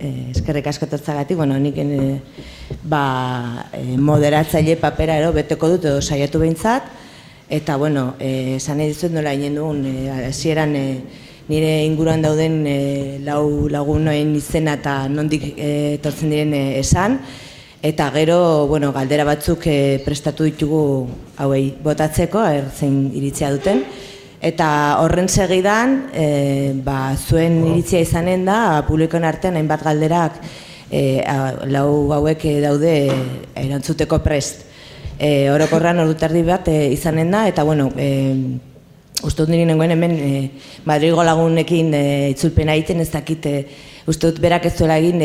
eskerrik asko etortzeagatik, nik moderatzaile papera beteko dut edo saiatu behintzat, eta, esan nahi dizut nola inen dugun, hasieran nire inguruan dauden lagunoen izena eta nondik etortzen diren esan, eta gero, galdera batzuk prestatu ditugu hauei botatzeko, zein iritzia duten, eta horren segidan, zuen iritzia izanen da, publikoen artean hainbat galderak lau hauek daude erantzuteko prest. Orokorran orduterdi bat izanen da, eta uste dut niri nengoen hemen Madrilgo lagunekin itzulpena egiten, ez dakit, uste dut berak ez zuela egin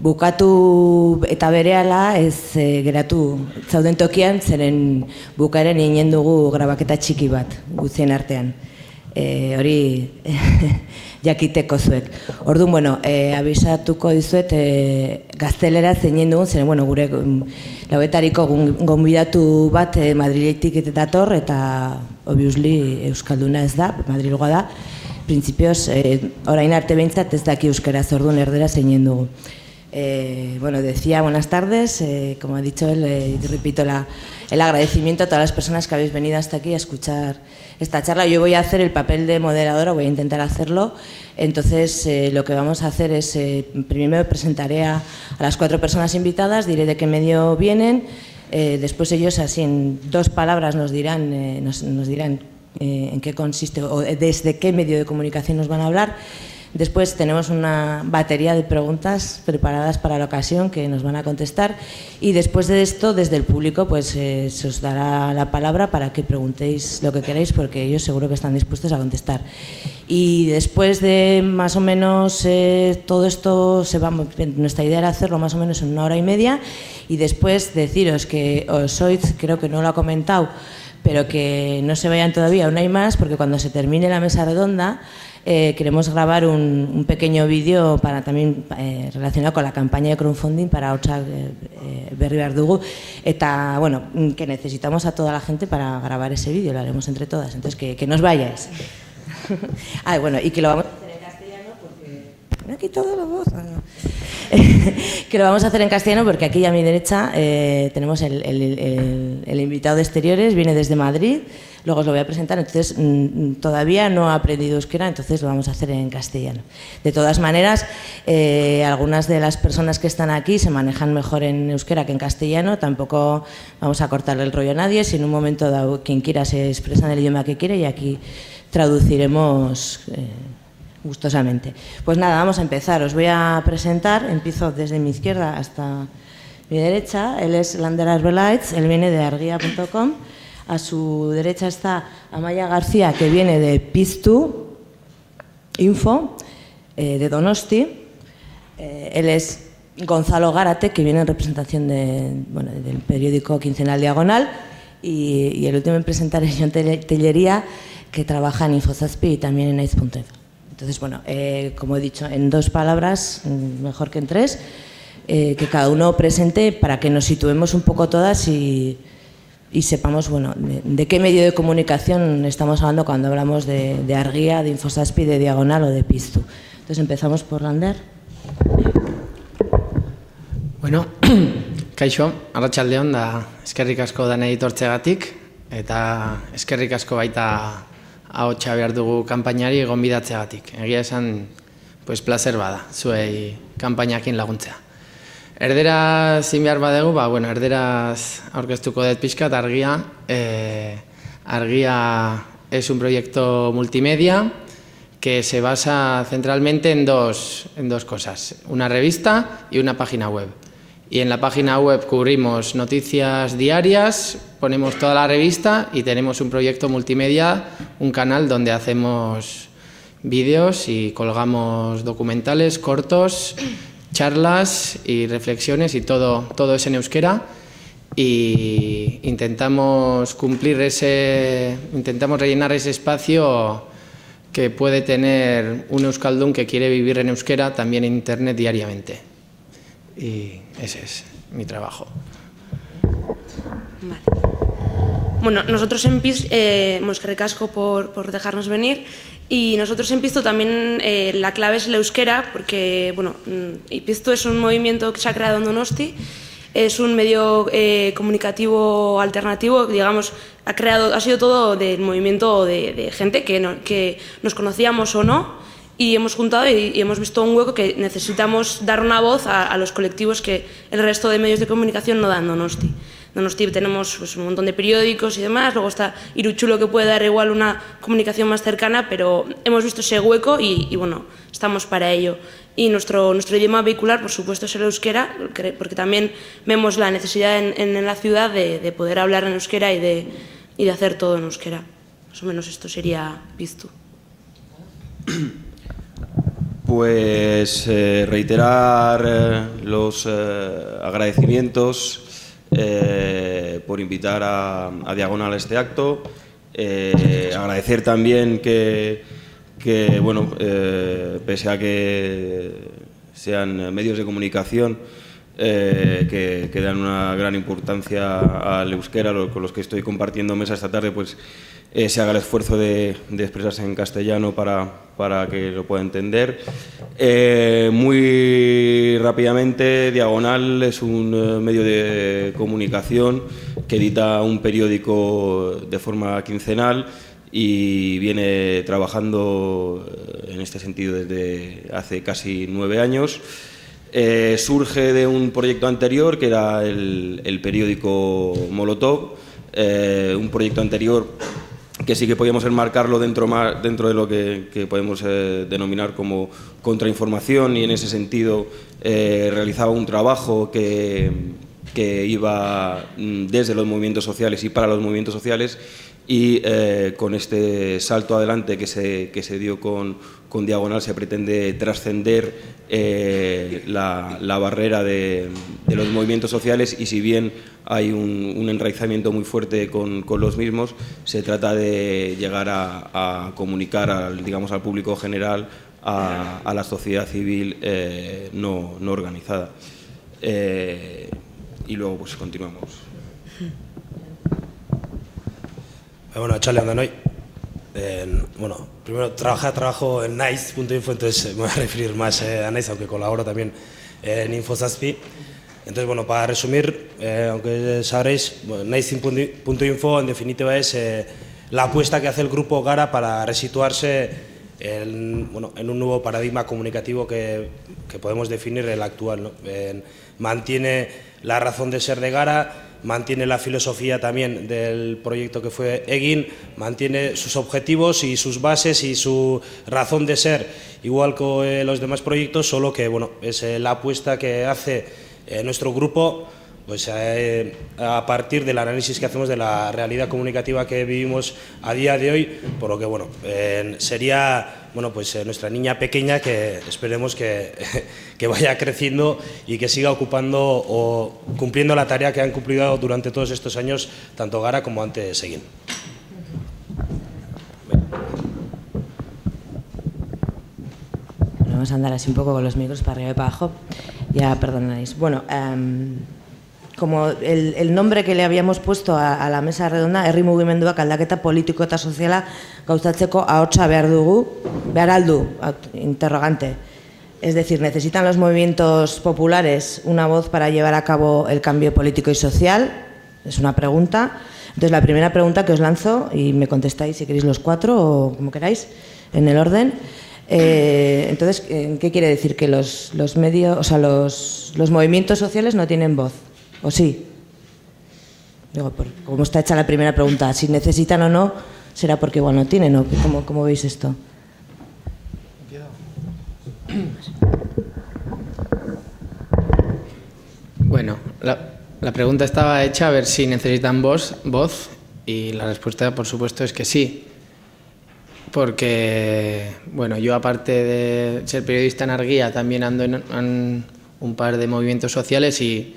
bukatu eta berehala ez geratu zauden tokian, zeren bukaeren inen dugu grabaketa txiki bat guztien artean. Hori jakiteko zuek. Orduan, abisatuko dizuet gaztelera zeinen dugun, zeren gure lauetariko gonbidatu bat Madriletik dator, eta obviously euskalduna ez da, Madrilgoa da. Principios, orain arte behintzat ez daki euskaraz, orduan erdera zeinen dugu. Decía buenas tardes, como ha dicho él, repito el agradecimiento a todas las personas que habéis venido hasta aquí a escuchar esta charla. Yo voy a hacer el papel de moderadora, voy a intentar hacerlo. Entonces, lo que vamos a hacer es, primero presentaré a las 4 personas invitadas, diré de qué medio vienen, después ellos así en 2 palabras nos dirán en qué consiste o desde qué medio de comunicación nos van a hablar. Después tenemos una batería de preguntas preparadas para la ocasión que nos van a contestar, y después de esto, desde el público, se os dará la palabra para que preguntéis lo que queráis, porque ellos seguro que están dispuestos a contestar. Y después de más o menos todo esto, nuestra idea era hacerlo más o menos en 1 hora y media, y después deciros que Osoitz, creo que no lo ha comentado, pero que no se vayan todavía, aún hay más, porque cuando se termine la mesa redonda queremos grabar un pequeño vídeo para también relacionado con la campaña de crowdfunding para Ahotsak berri behar dugu, eta que necesitamos a toda la gente para grabar ese vídeo, lo haremos entre todas, entonces que no os vayáis. Y que lo vamos a hacer en castellano porque... Me ha quitado la voz. Que lo vamos a hacer en castellano porque aquí a mi derecha tenemos el invitado de exteriores, viene desde Madrid, luego os lo voy a presentar, entonces todavía no ha aprendido euskera, entonces lo vamos a hacer en castellano. De todas maneras, algunas de las personas que están aquí se manejan mejor en euskera que en castellano, tampoco vamos a cortarle el rollo a nadie, si en un momento dado quien quiera se expresa en el idioma que quiere, y aquí traduciremos gustosamente. Pues nada, vamos a empezar. Os voy a presentar, empiezo desde mi izquierda hasta mi derecha. Él es Lander Arbelaitz, él viene de argia.com. A su derecha está Amaia García, que viene de Piztu Info, de Donosti. Él es Gonzalo Gárate, que viene en representación del periódico quincenal Diagonal. Y el último en presentar es Jon Tellería, que trabaja en Infozazpi y también en Aiz.edu. Entonces, como he dicho, en 2 palabras, mejor que en 3, que cada uno presente para que nos situemos un poco todas y sepamos, de qué medio de comunicación estamos hablando cuando hablamos de Argia, de Infozazpi, de Diagonal o de Piztu. Entonces, empezamos por Lander. Kaixo, arratsaldeon da, eskerrik asko danei etortzeagatik, eta eskerrik asko baita Ahotsa behar dugu kanpainari gonbidatzeagatik. Egia esan, placer bada, zuei kanpainakin laguntzea. Erderaz zin behar badegu, erderaz aurkeztuko dut pixkat Argia. Argia es un proyecto multimedia que se basa centralmente en dos cosas, una revista y una página web. Y en la página web cubrimos noticias diarias, ponemos toda la revista y tenemos un proyecto multimedia, un canal donde hacemos vídeos y colgamos documentales cortos, charlas y reflexiones, y todo es en euskera. Y intentamos rellenar ese espacio que puede tener un euskaldun que quiere vivir en euskera también en internet diariamente. Y ese es mi trabajo. Vale. Nosotros en PIS, eskerrik asko por dejarnos venir. Y nosotros en Piztu también la clave es el euskera, porque bueno, y Piztu es un movimiento que se ha creado en Donosti, es un medio comunicativo alternativo, digamos, ha sido todo del movimiento de gente que nos conocíamos o no, y hemos juntado y hemos visto un hueco que necesitamos dar una voz a los colectivos que el resto de medios de comunicación no dan en Donosti. En Donosti tenemos pues, un montón de periódicos y demás, luego está Iruchulo, que puede dar igual una comunicación más cercana, pero hemos visto ese hueco y bueno, estamos para ello. Y nuestro idioma vehicular, por supuesto, es el euskera, porque también vemos la necesidad en la ciudad de poder hablar en euskera y de hacer todo en euskera. Más o menos esto sería Piztu. Pues reiterar los agradecimientos por invitar a Diagonal a este acto. Agradecer también que bueno, pese a que sean medios de comunicación que dan una gran importancia al euskera, con los que estoy compartiendo mesa esta tarde, pues se haga el esfuerzo de expresarse en castellano para que lo pueda entender. Muy rápidamente, Diagonal es un medio de comunicación que edita un periódico de forma quincenal y viene trabajando en este sentido desde hace casi 9 años. Surge de un proyecto anterior que era el periódico Molotov, un proyecto anterior que sí que podíamos enmarcarlo dentro de lo que podemos denominar como contrainformación, y en ese sentido realizaba un trabajo que iba desde los movimientos sociales y para los movimientos sociales, y con este salto adelante que se dio con Diagonal se pretende trascender la barrera de los movimientos sociales, y si bien hay un enraizamiento muy fuerte con los mismos, se trata de llegar a comunicar al público general, a la sociedad civil no organizada. Y luego pues continuamos. Bueno, echarle andan hoy. Bueno, primero trabajo en Nice.info, entonces me voy a referir más a Nice, aunque colaboro también en Infosaspi. Entonces, bueno, para resumir, aunque sabréis, bueno, Nice.info en definitiva es la apuesta que hace el grupo Gara para resituarse en un nuevo paradigma comunicativo que podemos definir el actual, ¿no? Mantiene la razón de ser de Gara, mantiene la filosofía también del proyecto que fue Egin, mantiene sus objetivos y sus bases y su razón de ser, igual que los demás proyectos, solo que bueno, es la apuesta que hace nuestro grupo, pues a partir del análisis que hacemos de la realidad comunicativa que vivimos a día de hoy, por lo que bueno, sería bueno, pues nuestra niña pequeña, que esperemos que vaya creciendo y que siga ocupando o cumpliendo la tarea que han cumplido durante todos estos años tanto Gara como antes Egin. Vamos a andar así un poco con los micros para arriba y para abajo. Ya perdonaréis. Bueno, como el nombre que le habíamos puesto a la mesa redonda, herri mugimenduak aldaketa politiko eta soziala gauzatzeko ahotsa behar al du, interrogante. Es decir, necesitan los movimientos populares una voz para llevar a cabo el cambio político y social. Es una pregunta. Entonces, la primera pregunta que os lanzo, y me contestáis si queréis los 4 o como queráis, en el orden. Entonces, ¿qué quiere decir? Que los medios, o sea, los movimientos sociales no tienen voz, ¿o sí? Digo, como está hecha la primera pregunta, si necesitan o no, será porque igual no tienen, ¿o cómo veis esto? Bueno, la pregunta estaba hecha a ver si necesitan voz, y la respuesta, por supuesto, es que sí. Porque, bueno, yo aparte de ser periodista en Argia, también ando en un par de movimientos sociales, y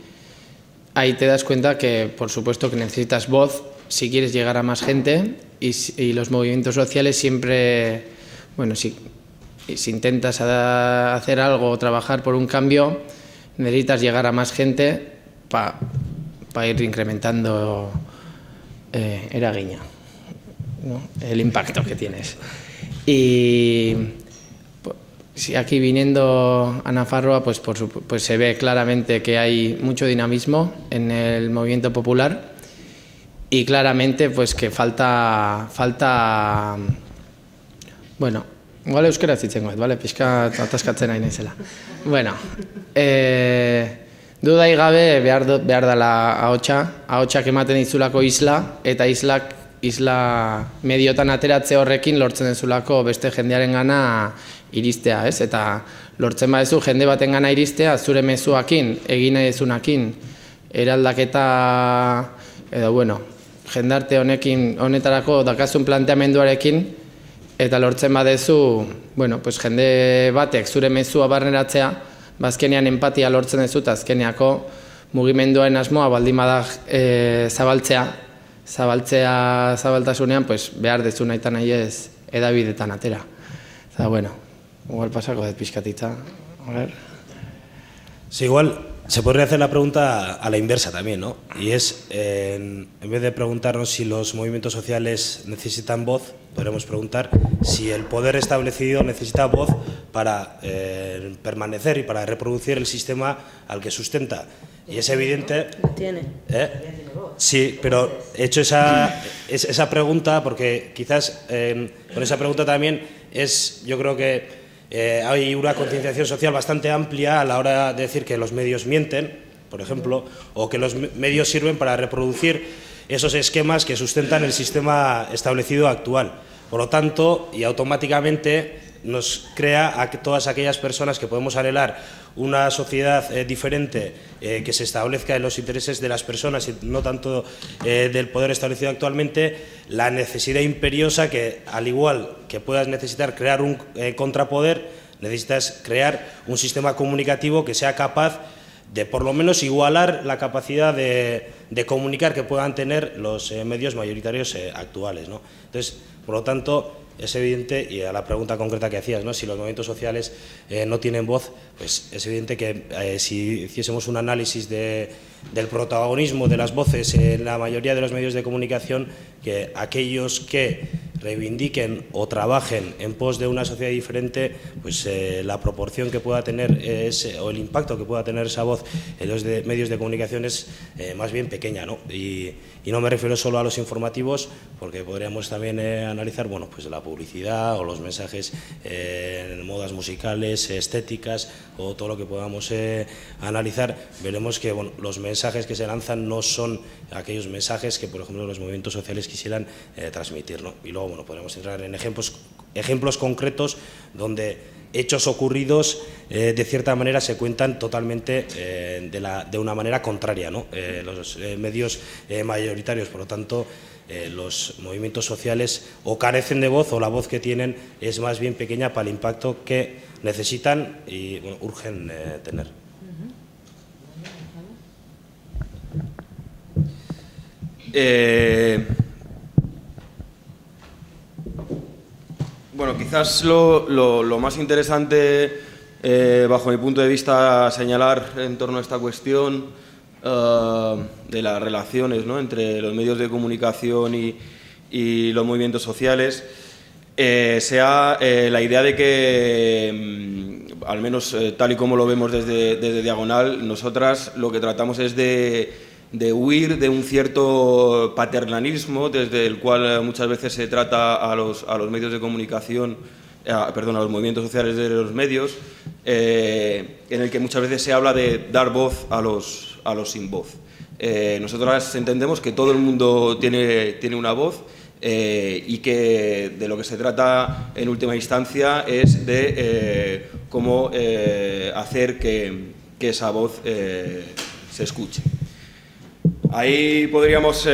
ahí te das cuenta que, por supuesto, que necesitas voz si quieres llegar a más gente, y los movimientos sociales siempre, bueno, si intentas hacer algo o trabajar por un cambio, necesitas llegar a más gente para ir incrementando eragiña, ¿no? El impacto que tienes. Y si aquí viniendo a Nafarroa, pues se ve claramente que hay mucho dinamismo en el movimiento popular y claramente pues que falta bueno, igual euskera zitzen goet, vale? Pixka ataskatzen nahi naizela. Bueno, dudai gabe behar dela ahotsak ematen dizulako isla, eta isla mediotan ateratze horrekin lortzen dezulako beste jendearen gana iristea, ez? Eta lortzen badezu jende baten gana iristea, zure mezuakin, egin nahi dezunakin, eraldaketa, edo, bueno, jendarte honetarako dakazun planteamenduarekin, eta lortzen badezu, bueno, pues jende batek zure mezua barneratzea, bazkenean empatia lortzen dezu, eta azkeneako mugimenduaren asmoa baldin bada zabaltasunean, pues behar dezu nahi eta nahi ez edabidetan atera. Eta, bueno, igual pasako dut pixkatitza. A ver. Sí, igual se podría hacer la pregunta a la inversa también, ¿no? Y es, en vez de preguntarnos si los movimientos sociales necesitan voz, podremos preguntar si el poder establecido necesita voz para permanecer y para reproducir el sistema al que sustenta. Y es evidente... Tiene. Sí, pero he hecho esa pregunta porque quizás con esa pregunta también yo creo que hay una concienciación social bastante amplia a la hora de decir que los medios mienten, por ejemplo, o que los medios sirven para reproducir esos esquemas que sustentan el sistema establecido actual. Por lo tanto, y automáticamente nos crea a todas aquellas personas que podemos anhelar una sociedad diferente que se establezca en los intereses de las personas y no tanto del poder establecido actualmente, la necesidad imperiosa que, al igual que puedas necesitar crear un contrapoder, necesitas crear un sistema comunicativo que sea capaz de por lo menos igualar la capacidad de comunicar que puedan tener los medios mayoritarios actuales, ¿no? Entonces, por lo tanto, es evidente, y a la pregunta concreta que hacías, ¿no? Si los movimientos sociales no tienen voz, pues es evidente que si hiciésemos un análisis del protagonismo de las voces en la mayoría de los medios de comunicación, que aquellos que reivindiquen o trabajen en pos de una sociedad diferente, pues la proporción que pueda tener o el impacto que pueda tener esa voz en los medios de comunicación es más bien pequeña, ¿no? Y no me refiero solo a los informativos, porque podríamos también analizar, bueno, pues la publicidad o los mensajes en modas musicales, estéticas o todo lo que podamos analizar. Veremos que, bueno, los mensajes que se lanzan no son aquellos mensajes que, por ejemplo, los movimientos sociales quisieran transmitir, ¿no? Y luego, bueno, podemos entrar en ejemplos concretos donde hechos ocurridos de cierta manera se cuentan totalmente de una manera contraria, ¿no? Los medios mayoritarios, por lo tanto, los movimientos sociales o carecen de voz o la voz que tienen es más bien pequeña para el impacto que necesitan y, bueno, urgen tener. Bueno, quizás lo más interesante, bajo mi punto de vista, a señalar en torno a esta cuestión de las relaciones, ¿no?, entre los medios de comunicación y los movimientos sociales, sea la idea de que, al menos tal y como lo vemos desde Diagonal, nosotras lo que tratamos es de huir de un cierto paternalismo desde el cual muchas veces se trata a los medios de comunicación, a los movimientos sociales de los medios, en el que muchas veces se habla de dar voz a los sin voz. Nosotras entendemos que todo el mundo tiene una voz y que de lo que se trata en última instancia es de cómo hacer que esa voz se escuche. Ahí podríamos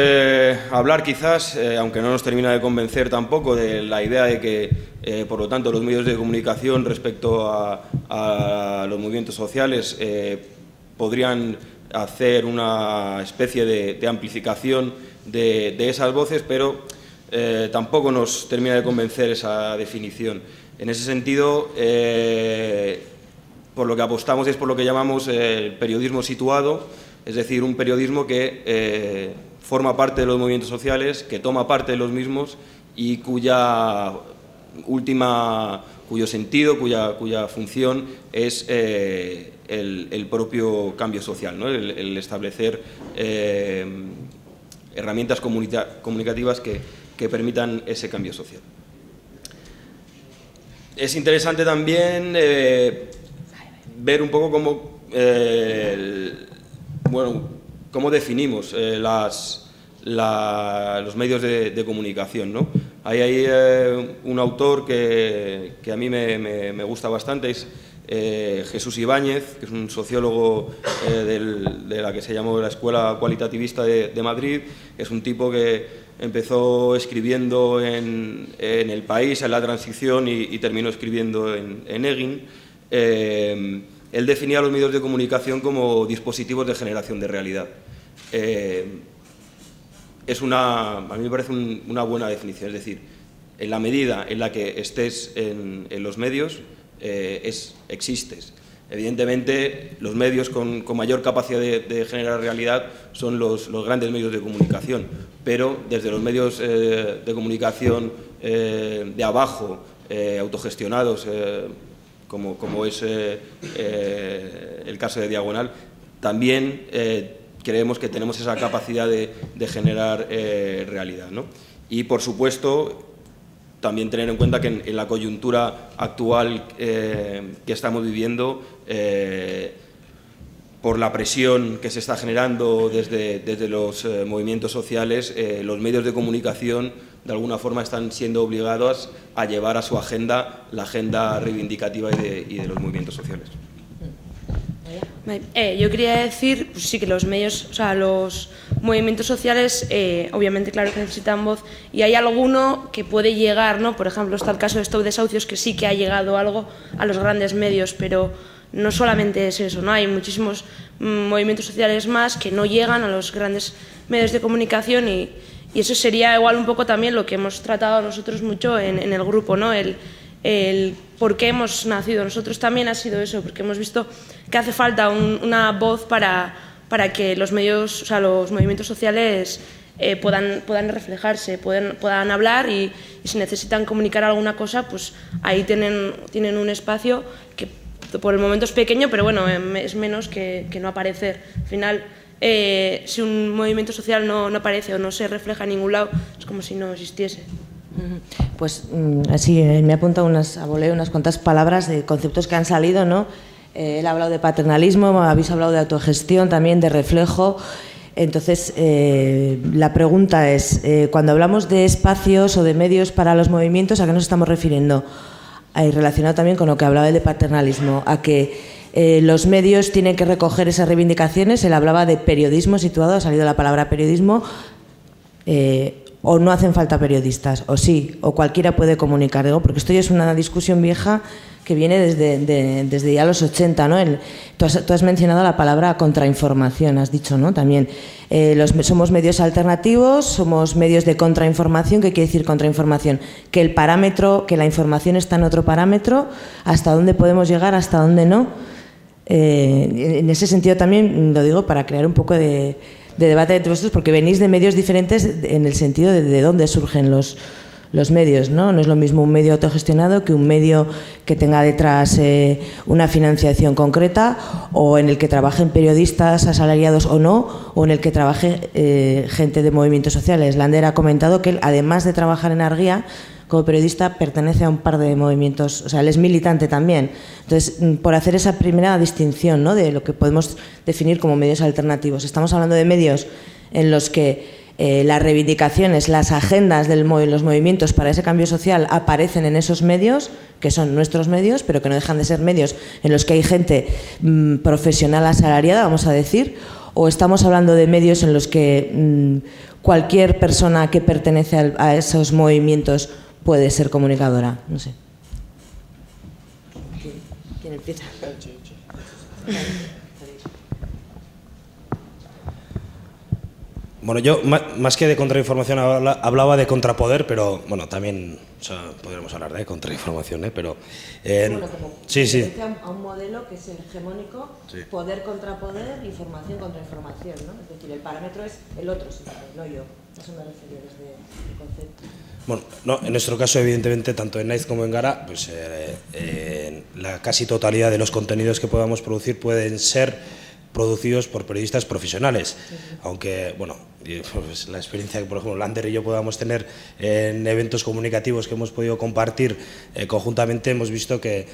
hablar quizás, aunque no nos termina de convencer tampoco, de la idea de que, por lo tanto, los medios de comunicación respecto a los movimientos sociales podrían hacer una especie de amplificación de esas voces, pero tampoco nos termina de convencer esa definición. En ese sentido, por lo que apostamos es por lo que llamamos el periodismo situado, es decir, un periodismo que forma parte de los movimientos sociales, que toma parte de los mismos y cuya cuyo sentido, cuya función es el propio cambio social, ¿no? El establecer herramientas comunicativas que permitan ese cambio social. Es interesante también ver un poco cómo definimos los medios de comunicación, ¿no? Hay un autor que a mí me gusta bastante, es Jesús Ibáñez, que es un sociólogo de la que se llamó la Escuela Cualitativista de Madrid. Es un tipo que empezó escribiendo en El País, en La Transición, y terminó escribiendo en Egin. Él definía los medios de comunicación como dispositivos de generación de realidad. A mí me parece una buena definición, es decir, en la medida en la que estés en los medios, existes. Evidentemente, los medios con mayor capacidad de generar realidad son los grandes medios de comunicación, pero desde los medios de comunicación de abajo, autogestionados, como es el caso de Diagonal, también creemos que tenemos esa capacidad de generar realidad, ¿no? Y, por supuesto, también tener en cuenta que en la coyuntura actual que estamos viviendo, por la presión que se está generando desde los movimientos sociales, los medios de comunicación de alguna forma están siendo obligados a llevar a su agenda la agenda reivindicativa y de los movimientos sociales. Yo quería decir, pues sí, que los medios, o sea, los movimientos sociales, obviamente, claro que necesitan voz, y hay alguno que puede llegar, ¿no? Por ejemplo, está el caso de Stop Desahucios, que sí que ha llegado algo a los grandes medios, pero no solamente es eso, ¿no? Hay muchísimos movimientos sociales más que no llegan a los grandes medios de comunicación, y eso sería igual un poco también lo que hemos tratado nosotros mucho en el grupo, ¿no? El por qué hemos nacido. Nosotros también ha sido eso, porque hemos visto que hace falta una voz para que los medios, o sea, los movimientos sociales puedan reflejarse, puedan hablar, y si necesitan comunicar alguna cosa, pues ahí tienen un espacio que por el momento es pequeño, pero bueno, es menos que no aparecer. Al final, si un movimiento social no aparece o no se refleja en ningún lado, es como si no existiese. Pues así me apunta a voleo unas cuantas palabras de conceptos que han salido, ¿no? Él ha hablado de paternalismo, habéis hablado de autogestión, también de reflejo. Entonces, la pregunta es, cuando hablamos de espacios o de medios para los movimientos, ¿a qué nos estamos refiriendo? Relacionado también con lo que hablaba de paternalismo, a que los medios tienen que recoger esas reivindicaciones. Él hablaba de periodismo situado, ha salido la palabra periodismo, o no hacen falta periodistas, o sí, o cualquiera puede comunicar. Digo, porque esto ya es una discusión vieja que viene desde ya los 80, ¿no? Tú has mencionado la palabra contrainformación, has dicho, ¿no? También somos medios alternativos, somos medios de contrainformación. ¿Qué quiere decir contrainformación? Que la información está en otro parámetro, hasta dónde podemos llegar, hasta dónde no. En ese sentido también lo digo para crear un poco de debate entre vosotros, porque venís de medios diferentes en el sentido de dónde surgen los medios, ¿no? No es lo mismo un medio autogestionado que un medio que tenga detrás una financiación concreta, o en el que trabajen periodistas asalariados o no, o en el que trabaje gente de movimientos sociales. Lander ha comentado que él, además de trabajar en Argia, como periodista pertenece a un par de movimientos, o sea, él es militante también. Entonces, por hacer esa primera distinción, ¿no?, de lo que podemos definir como medios alternativos. Estamos hablando de medios en los que las reivindicaciones, las agendas de los movimientos para ese cambio social aparecen en esos medios, que son nuestros medios, pero que no dejan de ser medios en los que hay gente profesional asalariada, vamos a decir, o estamos hablando de medios en los que cualquier persona que pertenece a esos movimientos puede ser comunicadora. No sé. ¿Quién empieza? Bueno, yo más que de contrainformación hablaba de contrapoder, pero bueno, también, o sea, podríamos hablar de contrainformación, pero... Bueno, como sí. a un modelo que es el hegemónico, Sí. poder contra poder, información contra información, ¿no? Es decir, el parámetro es el otro, no yo. A eso me refería desde el concepto. Bueno, no, en nuestro caso, evidentemente, tanto en Nice como en Gara, pues la casi totalidad de los contenidos que podamos producir pueden ser producidos por periodistas profesionales, aunque, bueno, pues la experiencia que, por ejemplo, Lander y yo podamos tener en eventos comunicativos que hemos podido compartir conjuntamente, hemos visto que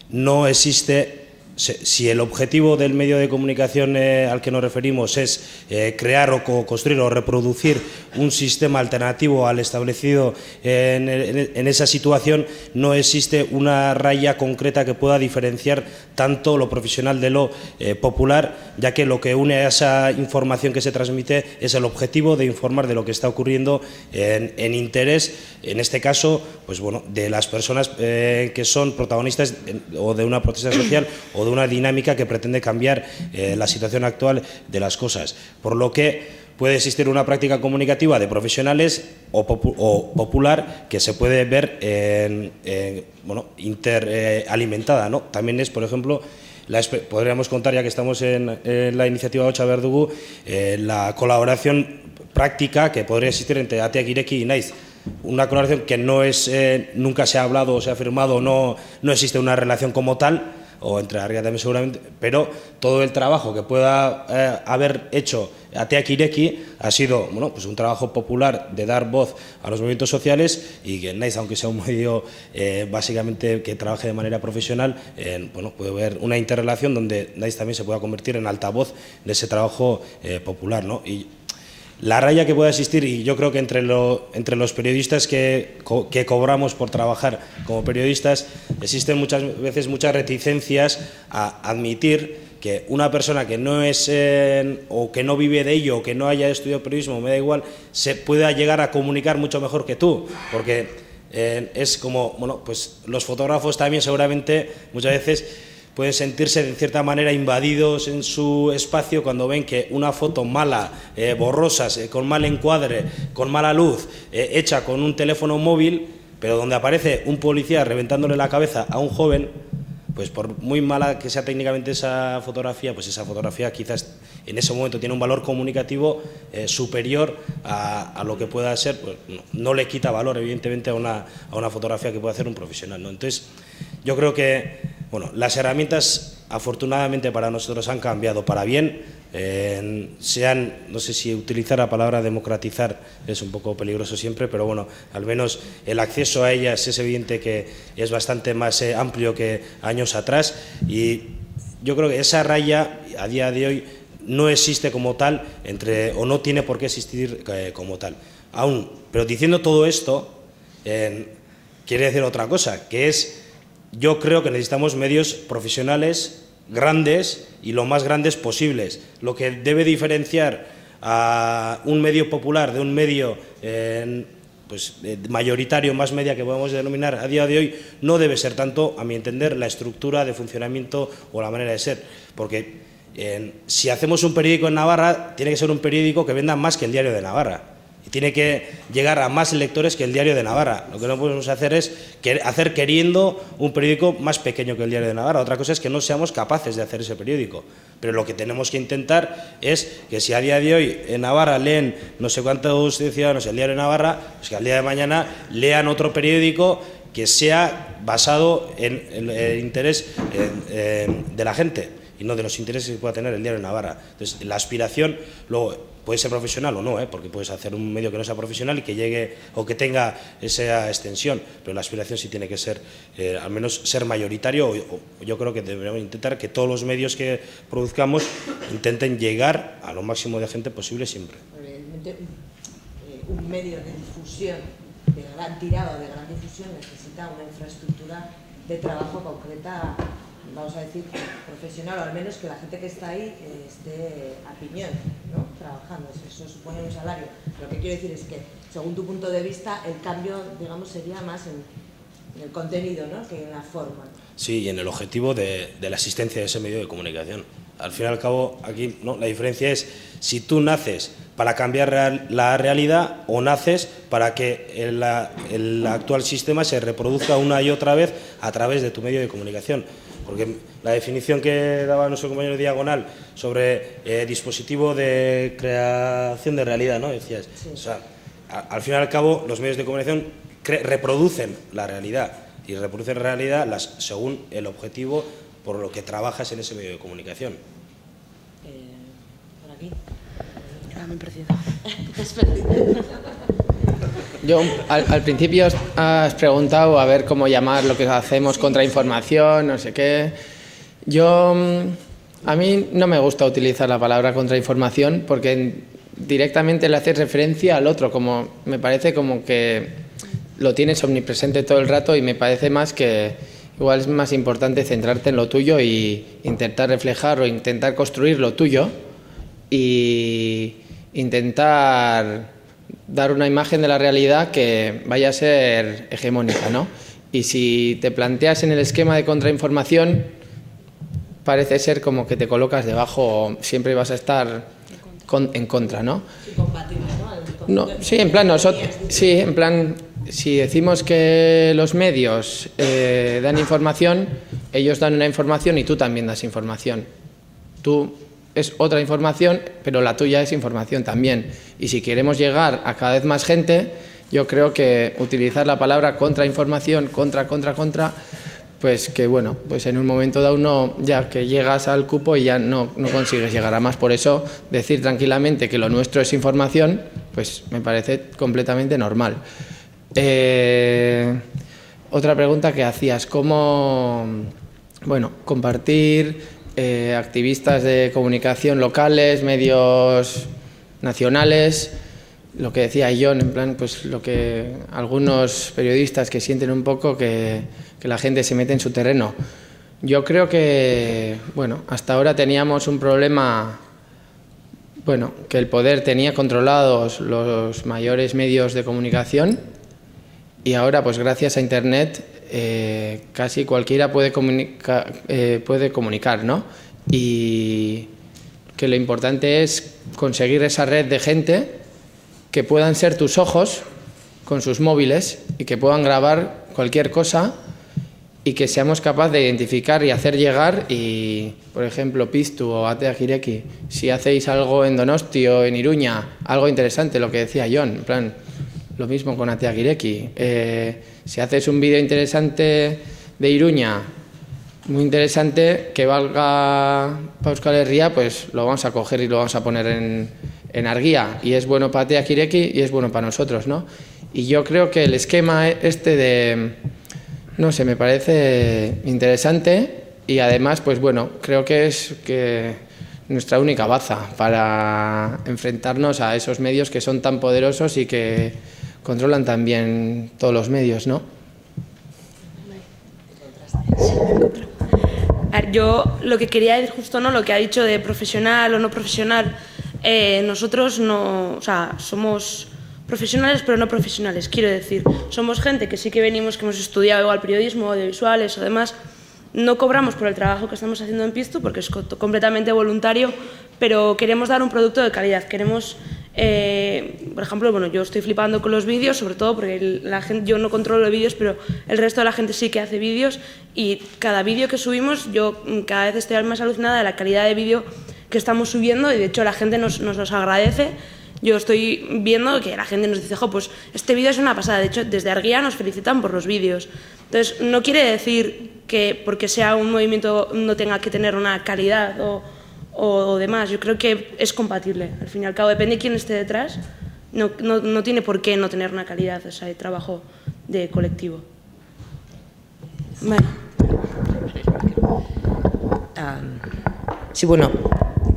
no existe... Si el objetivo del medio de comunicación al que nos referimos es crear o construir o reproducir un sistema alternativo al establecido en esa situación, no existe una raya concreta que pueda diferenciar tanto lo profesional de lo popular, ya que lo que une a esa información que se transmite es el objetivo de informar de lo que está ocurriendo en interés, en este caso, pues bueno, de las personas que son protagonistas o de una protesta social o de una dinámica que pretende cambiar la situación actual de las cosas. Por lo que puede existir una práctica comunicativa de profesionales o popular que se puede ver bueno, interalimentada, ¿no? También es, por ejemplo, podríamos contar, ya que estamos en la iniciativa Otsa Verdugu, la colaboración práctica que podría existir entre Ateak Ireki y Nice. Una colaboración que no es, nunca se ha hablado o se ha firmado, no existe una relación como tal, o entre Argia también seguramente, pero todo el trabajo que pueda haber hecho Ateak Ireki ha sido, bueno, pues un trabajo popular de dar voz a los movimientos sociales, y que Nice, aunque sea un medio básicamente que trabaje de manera profesional, bueno, puede haber una interrelación donde Nice también se pueda convertir en altavoz de ese trabajo popular, ¿no? Y la raya que pueda existir, y yo creo que entre los periodistas que cobramos por trabajar como periodistas, existen muchas veces muchas reticencias a admitir que una persona que no es o que no vive de ello o que no haya estudiado periodismo, me da igual, se pueda llegar a comunicar mucho mejor que tú, porque es como, bueno, pues los fotógrafos también seguramente muchas veces pueden sentirse de cierta manera invadidos en su espacio cuando ven que una foto mala, borrosa, con mal encuadre, con mala luz, hecha con un teléfono móvil, pero donde aparece un policía reventándole la cabeza a un joven, pues por muy mala que sea técnicamente esa fotografía, pues esa fotografía quizás en ese momento tiene un valor comunicativo superior a lo que pueda ser, pues no le quita valor evidentemente a una fotografía que pueda hacer un profesional, ¿no? Entonces, yo creo que, bueno, las herramientas afortunadamente para nosotros han cambiado para bien, no sé si utilizar la palabra democratizar es un poco peligroso siempre, pero bueno, al menos el acceso a ellas es evidente que es bastante más amplio que años atrás, y yo creo que esa raya a día de hoy no existe como tal, o no tiene por qué existir como tal. Aún, pero diciendo todo esto, quiere decir otra cosa, que es, yo creo que necesitamos medios profesionales grandes y lo más grandes posibles. Lo que debe diferenciar a un medio popular de un medio pues, mayoritario, más media que podemos denominar a día de hoy, no debe ser tanto, a mi entender, la estructura de funcionamiento o la manera de ser, porque si hacemos un periódico en Navarra, tiene que ser un periódico que venda más que el Diario de Navarra. Y tiene que llegar a más lectores que el Diario de Navarra. Lo que no podemos hacer es hacer queriendo un periódico más pequeño que el Diario de Navarra. Otra cosa es que no seamos capaces de hacer ese periódico. Pero lo que tenemos que intentar es que si a día de hoy en Navarra leen no sé cuántos ciudadanos el Diario de Navarra, pues que al día de mañana lean otro periódico que sea basado en el interés de la gente y no de los intereses que pueda tener el Diario de Navarra. Entonces, la aspiración, luego, puede ser profesional o no, porque puedes hacer un medio que no sea profesional y que llegue o que tenga esa extensión, pero la aspiración sí tiene que ser, al menos ser mayoritario, o yo creo que deberíamos intentar que todos los medios que produzcamos intenten llegar a lo máximo de gente posible siempre. Evidentemente, un medio de difusión de gran tirada, de gran difusión, necesita una infraestructura de trabajo concreta, vamos a decir, profesional, o al menos que la gente que está ahí esté a piñón, ¿no? Trabajando. Eso supone un salario. Lo que quiero decir es que, según tu punto de vista, el cambio, digamos, sería más en el contenido, ¿no?, que en la forma. Sí, y en el objetivo de la existencia de ese medio de comunicación. al fin y al cabo, aquí ¿no? La diferencia es si tú naces para cambiar la realidad o naces para que el actual sistema se reproduzca una y otra vez a través de tu medio de comunicación. Porque la definición que daba nuestro compañero Diagonal sobre dispositivo de creación de realidad, ¿no? Decías, sí. O sea, al fin y al cabo, los medios de comunicación reproducen la realidad y reproducen la realidad según el objetivo por lo que trabajas en ese medio de comunicación. ¿Por aquí? Me he perdido. Yo, al principio has preguntado a ver cómo llamar lo que hacemos contrainformación, no sé qué. A mí no me gusta utilizar la palabra contrainformación porque directamente le hace referencia al otro, como me parece como que lo tienes omnipresente todo el rato y me parece más que igual es más importante centrarte en lo tuyo y intentar reflejar o intentar construir lo tuyo y intentar dar una imagen de la realidad que vaya a ser hegemónica, ¿no? Y si te planteas en el esquema de contrainformación, parece ser como que te colocas debajo, siempre vas a estar en contra, ¿no? No, sí, en plan, si decimos que los medios dan información, ellos dan una información y tú también das información. Tú es otra información, pero la tuya es información también. Y si queremos llegar a cada vez más gente, yo creo que utilizar la palabra contrainformación, contra, pues que bueno, pues en un momento dado uno ya que llegas al cupo y ya no consigues llegar a más. Por eso decir tranquilamente que lo nuestro es información, pues me parece completamente normal. Otra pregunta que hacías, ¿cómo compartir activistas de comunicación locales, medios nacionales? Lo que decía John, en plan, pues lo que algunos periodistas que sienten un poco que la gente se mete en su terreno. Yo creo que, hasta ahora teníamos un problema, que el poder tenía controlados los mayores medios de comunicación y ahora, pues gracias a Internet, casi cualquiera puede comunicar, ¿no? Y que lo importante es conseguir esa red de gente que puedan ser tus ojos con sus móviles y que puedan grabar cualquier cosa y que seamos capaces de identificar y hacer llegar y, por ejemplo, Piztu o Ateak Ireki, si hacéis algo en Donosti o en Iruña, algo interesante, lo que decía John, en plan, lo mismo con Ateak Ireki. Si haces un vídeo interesante de Iruña, muy interesante, que valga para Euskal Herria, pues lo vamos a coger y lo vamos a poner en Argia, y es bueno para Ateak Ireki y es bueno para nosotros, ¿no? Y yo creo que el esquema me parece interesante y además, pues creo que es nuestra única baza para enfrentarnos a esos medios que son tan poderosos y que controlan también todos los medios, ¿no? Yo lo que quería decir justo, ¿no? Lo que ha dicho de profesional o no profesional, nosotros no, somos profesionales pero no profesionales, quiero decir, somos gente que sí que venimos, que hemos estudiado igual periodismo, audiovisuales o demás, no cobramos por el trabajo que estamos haciendo en Piztu porque es completamente voluntario, pero queremos dar un producto de calidad, queremos, por ejemplo, yo estoy flipando con los vídeos, sobre todo porque la gente, yo no controlo vídeos, pero el resto de la gente sí que hace vídeos y cada vídeo que subimos yo cada vez estoy más alucinada de la calidad de vídeo que estamos subiendo y de hecho la gente nos agradece. Yo estoy viendo que la gente nos dice, pues este vídeo es una pasada, de hecho desde Argia nos felicitan por los vídeos. Entonces no quiere decir que porque sea un movimiento no tenga que tener una calidad o demás, yo creo que es compatible, al fin y al cabo depende de quién esté detrás, no tiene por qué no tener una calidad ese trabajo de colectivo. Vale. Sí,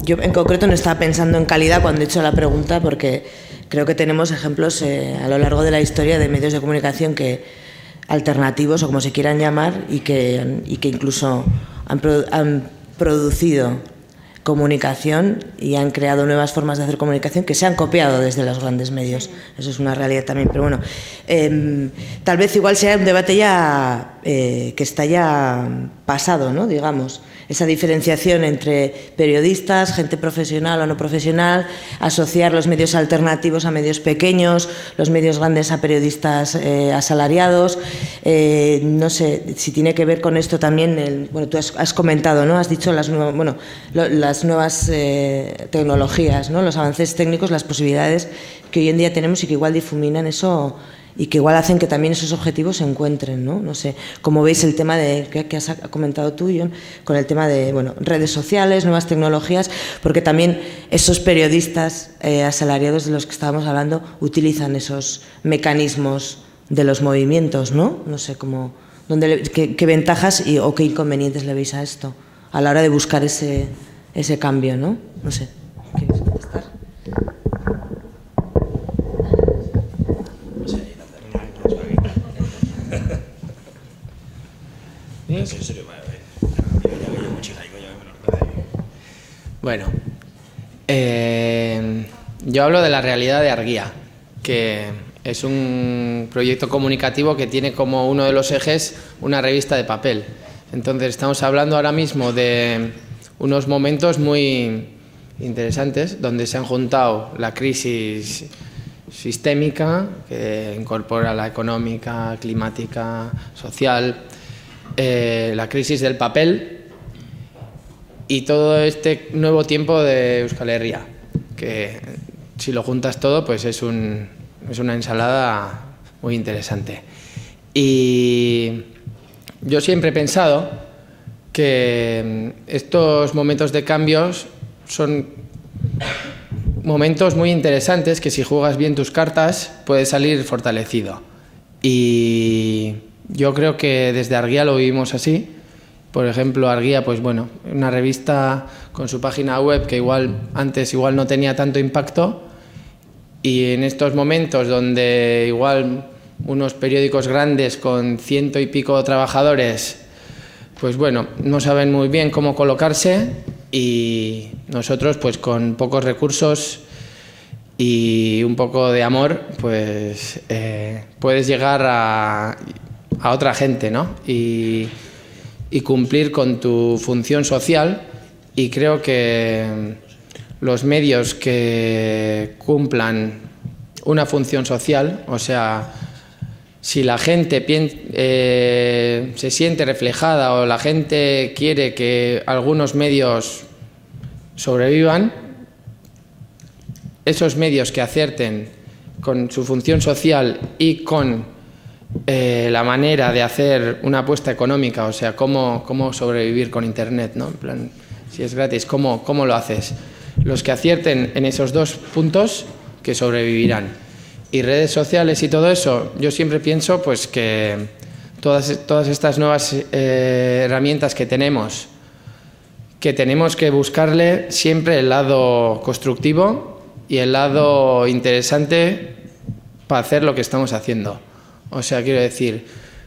yo en concreto no estaba pensando en calidad cuando he hecho la pregunta porque creo que tenemos ejemplos a lo largo de la historia de medios de comunicación alternativos o como se quieran llamar y que incluso han producido comunicación y han creado nuevas formas de hacer comunicación que se han copiado desde los grandes medios. Eso es una realidad también, pero tal vez igual sea un debate ya que está ya pasado, ¿no? Digamos, esa diferenciación entre periodistas, gente profesional o no profesional, asociar los medios alternativos a medios pequeños, los medios grandes a periodistas asalariados. No sé si tiene que ver con esto también. Bueno, tú has comentado, ¿no? Has dicho las nuevas tecnologías, ¿no? Los avances técnicos, las posibilidades que hoy en día tenemos y que igual difuminan eso y que igual hacen que también esos objetivos se encuentren, ¿no? No sé, como veis el tema que has comentado tú, John, con el tema de redes sociales, nuevas tecnologías, porque también esos periodistas asalariados de los que estábamos hablando utilizan esos mecanismos de los movimientos, ¿no? No sé, qué ventajas o qué inconvenientes le veis a esto a la hora de buscar ese cambio, ¿no? No sé, ¿quieres contestar? Bueno, yo hablo de la realidad de Argia, que es un proyecto comunicativo que tiene como uno de los ejes una revista de papel. Entonces estamos hablando ahora mismo de unos momentos muy interesantes donde se han juntado la crisis sistémica, que incorpora la económica, climática, social, la crisis del papel y todo este nuevo tiempo de Euskal Herria, que si lo juntas todo pues es una ensalada muy interesante. Y yo siempre he pensado que estos momentos de cambios son momentos muy interesantes que si juegas bien tus cartas puedes salir fortalecido. Y yo creo que desde Argia lo vivimos así. Por ejemplo, Argia, pues bueno, una revista con su página web que antes no tenía tanto impacto, y en estos momentos donde igual unos periódicos grandes con 100 y pico trabajadores, pues bueno, no saben muy bien cómo colocarse, y nosotros pues con pocos recursos y un poco de amor pues puedes llegar a otra gente, ¿no? Y cumplir con tu función social, y creo que los medios que cumplan una función social, o sea, si la gente se siente reflejada o la gente quiere que algunos medios sobrevivan, esos medios que acierten con su función social y con la manera de hacer una apuesta económica, o sea, cómo sobrevivir con Internet, ¿no? En plan, si es gratis, ¿cómo lo haces? Los que acierten en esos dos puntos, que sobrevivirán. Y redes sociales y todo eso, yo siempre pienso pues que todas estas nuevas herramientas que tenemos que buscarle siempre el lado constructivo y el lado interesante para hacer lo que estamos haciendo. O sea, quiero decir,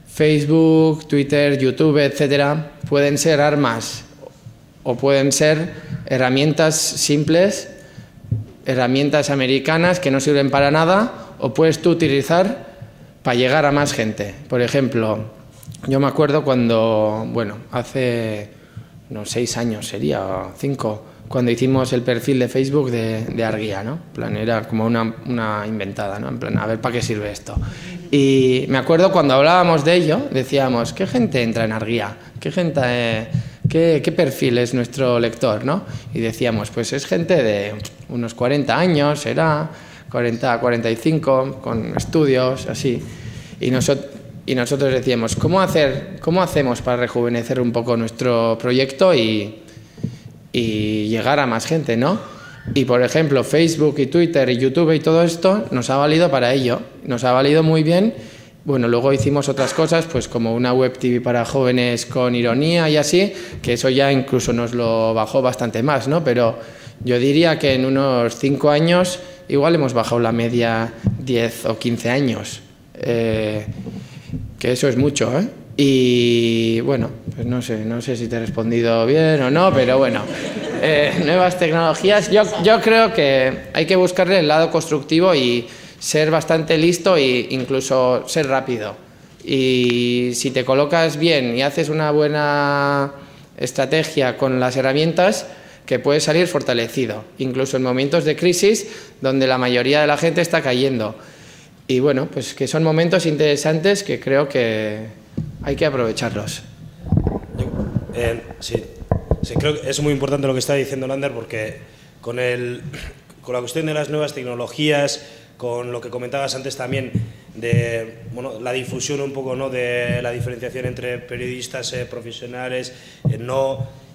Facebook, Twitter, YouTube, etcétera, pueden ser armas o pueden ser herramientas simples, herramientas americanas que no sirven para nada, o puedes tú utilizar para llegar a más gente. Por ejemplo, yo me acuerdo cuando, hace unos 6 años sería, o 5, cuando hicimos el perfil de Facebook de Argia, ¿no? En plan, era como una inventada, ¿no? En plan, a ver para qué sirve esto. Y me acuerdo cuando hablábamos de ello, decíamos, ¿qué gente entra en Argia? ¿Qué perfil es nuestro lector, ¿no? Y decíamos, pues es gente de unos 40 años, será 40 a 45, con estudios, así. Y nosotros decíamos, ¿cómo hacemos para rejuvenecer un poco nuestro proyecto y llegar a más gente, ¿no? Y por ejemplo, Facebook y Twitter y YouTube y todo esto nos ha valido para ello, nos ha valido muy bien. Bueno, luego hicimos otras cosas, pues como una web TV para jóvenes con ironía y así, que eso ya incluso nos lo bajó bastante más, ¿no? Pero yo diría que en unos 5 años igual hemos bajado la media 10 o 15 años, que eso es mucho, ¿eh? Y bueno, pues no sé si te he respondido bien o no, pero bueno, nuevas tecnologías, yo creo que hay que buscarle el lado constructivo y ser bastante listo e incluso ser rápido. O Y si te colocas bien y haces una buena estrategia con las herramientas, que puedes salir fortalecido, incluso en momentos de crisis donde la mayoría de la gente está cayendo. Y bueno, pues que son momentos interesantes que creo que hay que aprovecharlos. Sí, creo que es muy importante lo que está diciendo Lander, porque con la cuestión de las nuevas tecnologías, con lo que comentabas antes también de la difusión un poco, ¿no?, de la diferenciación entre periodistas profesionales,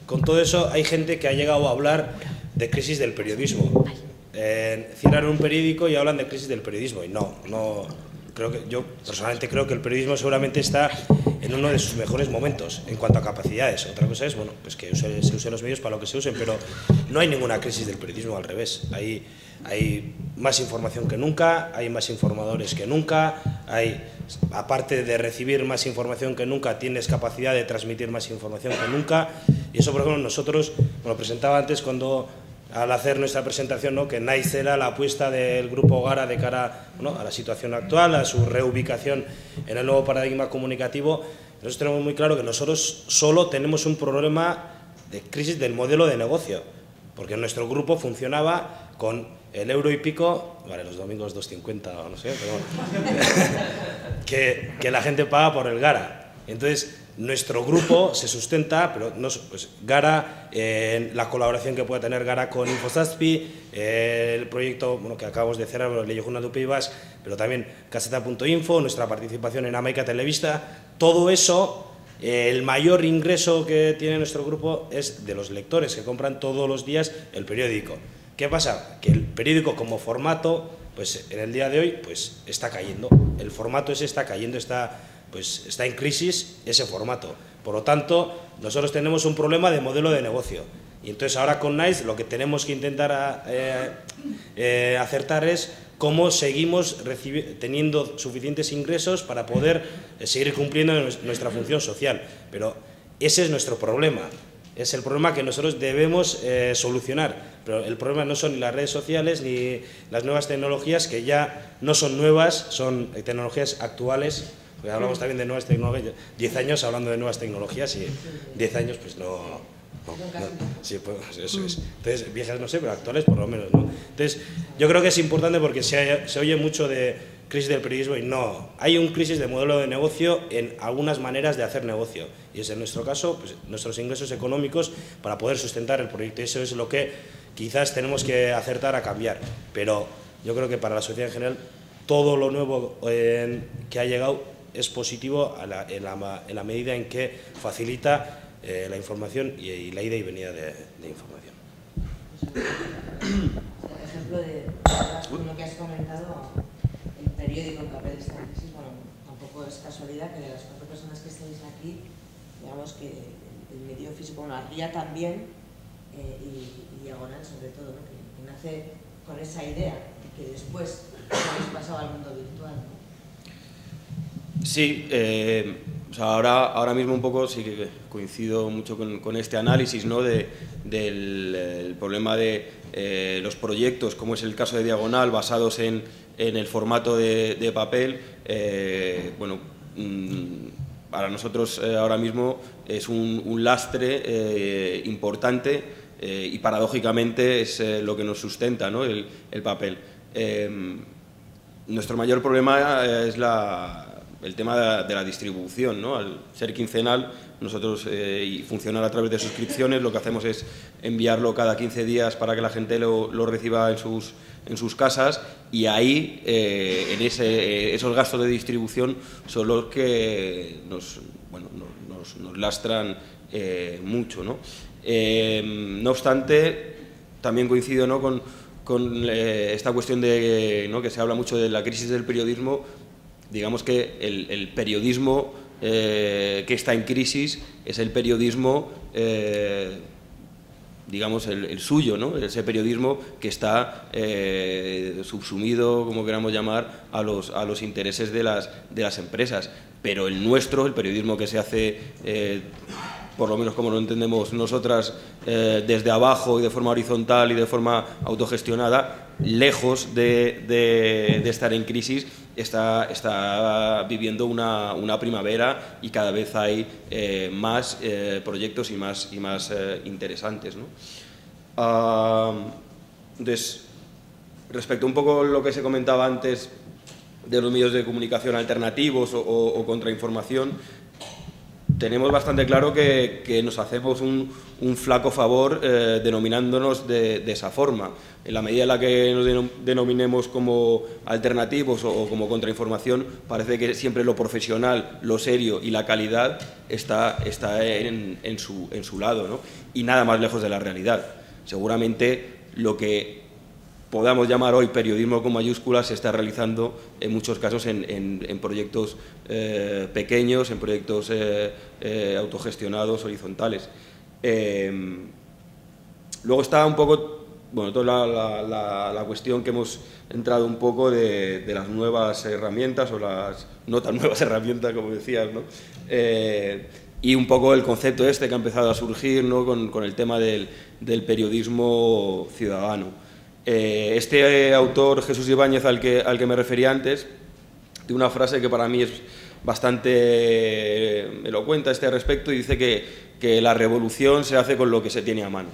con todo eso hay gente que ha llegado a hablar de crisis del periodismo. Cierran un periódico y hablan de crisis del periodismo, y no yo personalmente creo que el periodismo seguramente está en uno de sus mejores momentos en cuanto a capacidades. Otra cosa es pues que se usen los medios para lo que se usen, pero no hay ninguna crisis del periodismo, al revés. Hay más información que nunca, hay más informadores que nunca, aparte de recibir más información que nunca, tienes capacidad de transmitir más información que nunca. Y eso, por ejemplo, nosotros, me lo presentaba antes al hacer nuestra presentación, ¿no?, que NICE era la apuesta del Grupo Gara de cara a la situación actual, a su reubicación en el nuevo paradigma comunicativo. Nosotros tenemos muy claro que nosotros solo tenemos un problema de crisis del modelo de negocio, porque nuestro grupo funcionaba con el euro y pico, vale, los domingos 2,50 o no sé, pero que la gente paga por el Gara. Entonces, nuestro grupo se sustenta, pero no, pues Gara, la colaboración que puede tener Gara con Infosaspi, el proyecto que acabamos de cerrar, Ley Juna de Upeibas, pero también Caseta.info, nuestra participación en Amaica Televista, todo eso, el mayor ingreso que tiene nuestro grupo es de los lectores que compran todos los días el periódico. ¿Qué pasa? Que el periódico como formato, pues en el día de hoy, pues está cayendo. El formato ese está cayendo, está en crisis ese formato. Por lo tanto, nosotros tenemos un problema de modelo de negocio. Y entonces ahora con NICE lo que tenemos que intentar acertar es cómo seguimos teniendo suficientes ingresos para poder seguir cumpliendo nuestra función social. Pero ese es nuestro problema. Es el problema que nosotros debemos solucionar. Pero el problema no son ni las redes sociales ni las nuevas tecnologías, que ya no son nuevas, son tecnologías actuales. Porque hablamos también de nuevas tecnologías, 10 años hablando de nuevas tecnologías y 10 años pues no sí, pues eso es. Entonces, viejas no sé, pero actuales por lo menos, ¿no? Entonces, yo creo que es importante porque se oye mucho de crisis del periodismo y no, hay un crisis de modelo de negocio en algunas maneras de hacer negocio, y es en nuestro caso pues, nuestros ingresos económicos para poder sustentar el proyecto, y eso es lo que quizás tenemos que acertar a cambiar, pero yo creo que para la sociedad en general todo lo nuevo que ha llegado es positivo en la medida en que facilita la información y la ida y venida de información. Por ejemplo, de lo que has comentado, el periódico en papel está en crisis, bueno, tampoco es casualidad que de las 4 personas que estáis aquí, digamos que el medio físico, bueno, Arría también, y Diagonal sobre todo, ¿no?, que nace con esa idea y que después habéis pasado al mundo virtual, ¿no? Sí, o sea, ahora mismo un poco sí que coincido mucho con este análisis, ¿no?, del problema de los proyectos, como es el caso de Diagonal, basados en el formato de papel. Bueno, para nosotros ahora mismo es un lastre importante y paradójicamente es lo que nos sustenta, ¿no?, el papel. Nuestro mayor problema es el tema de la distribución, ¿no? Al ser quincenal, nosotros y funcionar a través de suscripciones, lo que hacemos es enviarlo cada 15 días para que la gente lo reciba en sus casas, y ahí esos gastos de distribución son los que nos lastran mucho, ¿no? No obstante, también coincido, ¿no?, con esta cuestión de, ¿no?, que se habla mucho de la crisis del periodismo. Digamos que el periodismo que está en crisis es el periodismo, digamos, el suyo, ¿no?, ese periodismo que está subsumido, como queramos llamar, a los intereses de las empresas. Pero el nuestro, el periodismo que se hace por lo menos como lo entendemos nosotras, desde abajo y de forma horizontal y de forma autogestionada, lejos de estar en crisis, está viviendo una primavera y cada vez hay más proyectos y más interesantes, ¿no? Entonces, respecto un poco a lo que se comentaba antes de los medios de comunicación alternativos o contrainformación, tenemos bastante claro que nos hacemos un flaco favor denominándonos de esa forma. En la medida en la que nos denominemos como alternativos o como contrainformación, parece que siempre lo profesional, lo serio y la calidad está en su lado, ¿no? Y nada más lejos de la realidad. Seguramente lo que podamos llamar hoy periodismo con mayúsculas se está realizando en muchos casos en proyectos pequeños, en proyectos autogestionados, horizontales. Luego está un poco, bueno, toda la cuestión que hemos entrado un poco de las nuevas herramientas o las no tan nuevas herramientas, como decías, ¿no? Y un poco el concepto este que ha empezado a surgir, ¿no? con el tema del periodismo ciudadano. Este autor, Jesús Ibáñez, al que me refería antes, tiene una frase que para mí es bastante elocuente a este respecto y dice que la revolución se hace con lo que se tiene a mano.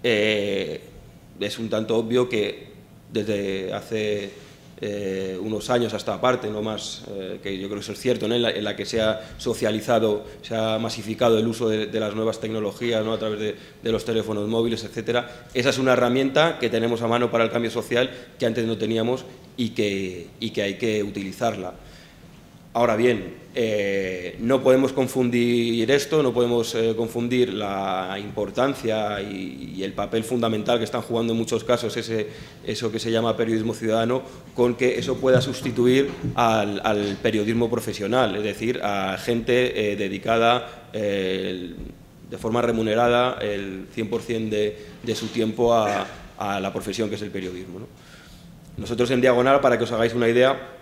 Es un tanto obvio que desde hace unos años hasta aparte, no más, que yo creo que eso es cierto, ¿no? en la que se ha socializado, se ha masificado el uso de las nuevas tecnologías, ¿no? A través de los teléfonos móviles, etcétera. Esa es una herramienta que tenemos a mano para el cambio social que antes no teníamos y que hay que utilizarla. Ahora bien, no podemos confundir esto, no podemos confundir la importancia y el papel fundamental que están jugando en muchos casos eso que se llama periodismo ciudadano, con que eso pueda sustituir al periodismo profesional, es decir, a gente dedicada de forma remunerada el 100% de su tiempo a la profesión que es el periodismo, ¿no? Nosotros en Diagonal, para que os hagáis una idea,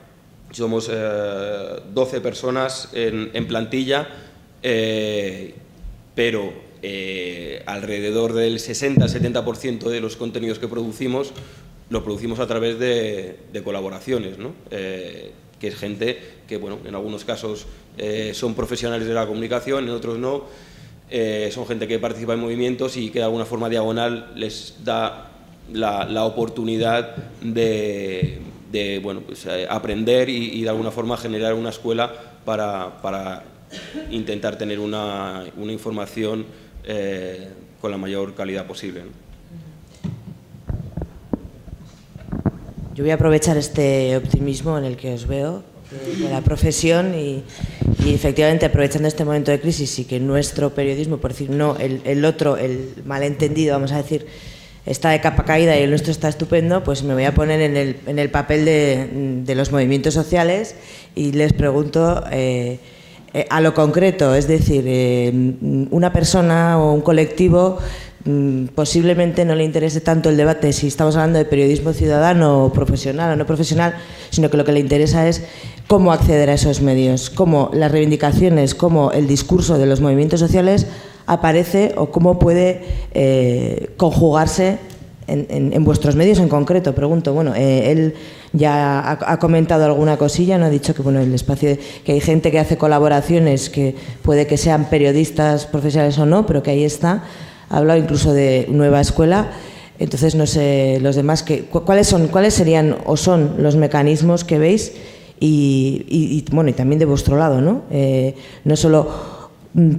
somos 12 personas en plantilla, pero alrededor del 60-70% de los contenidos que producimos lo producimos a través de colaboraciones, ¿no? Que es gente que, bueno, en algunos casos son profesionales de la comunicación, en otros no, son gente que participa en movimientos y que de alguna forma Diagonal les da la oportunidad de bueno, pues, aprender y de alguna forma generar una escuela para intentar tener una información con la mayor calidad posible, ¿no? Yo voy a aprovechar este optimismo en el que os veo de la profesión y efectivamente aprovechando este momento de crisis y que nuestro periodismo, por decir no, el otro, el malentendido, vamos a decir, está de capa caída y el nuestro está estupendo, pues me voy a poner en el papel de los movimientos sociales y les pregunto a lo concreto, es decir, una persona o un colectivo posiblemente no le interese tanto el debate si estamos hablando de periodismo ciudadano o profesional o no profesional, sino que lo que le interesa es cómo acceder a esos medios, cómo las reivindicaciones, cómo el discurso de los movimientos sociales aparece o cómo puede conjugarse en vuestros medios en concreto. Pregunto, bueno, él ya ha comentado alguna cosilla, no ha dicho que bueno, el espacio, que hay gente que hace colaboraciones que puede que sean periodistas profesionales o no, pero que ahí está. Ha hablado incluso de nueva escuela. Entonces no sé los demás cuáles serían o son los mecanismos que veis y bueno, y también de vuestro lado, ¿no? No solo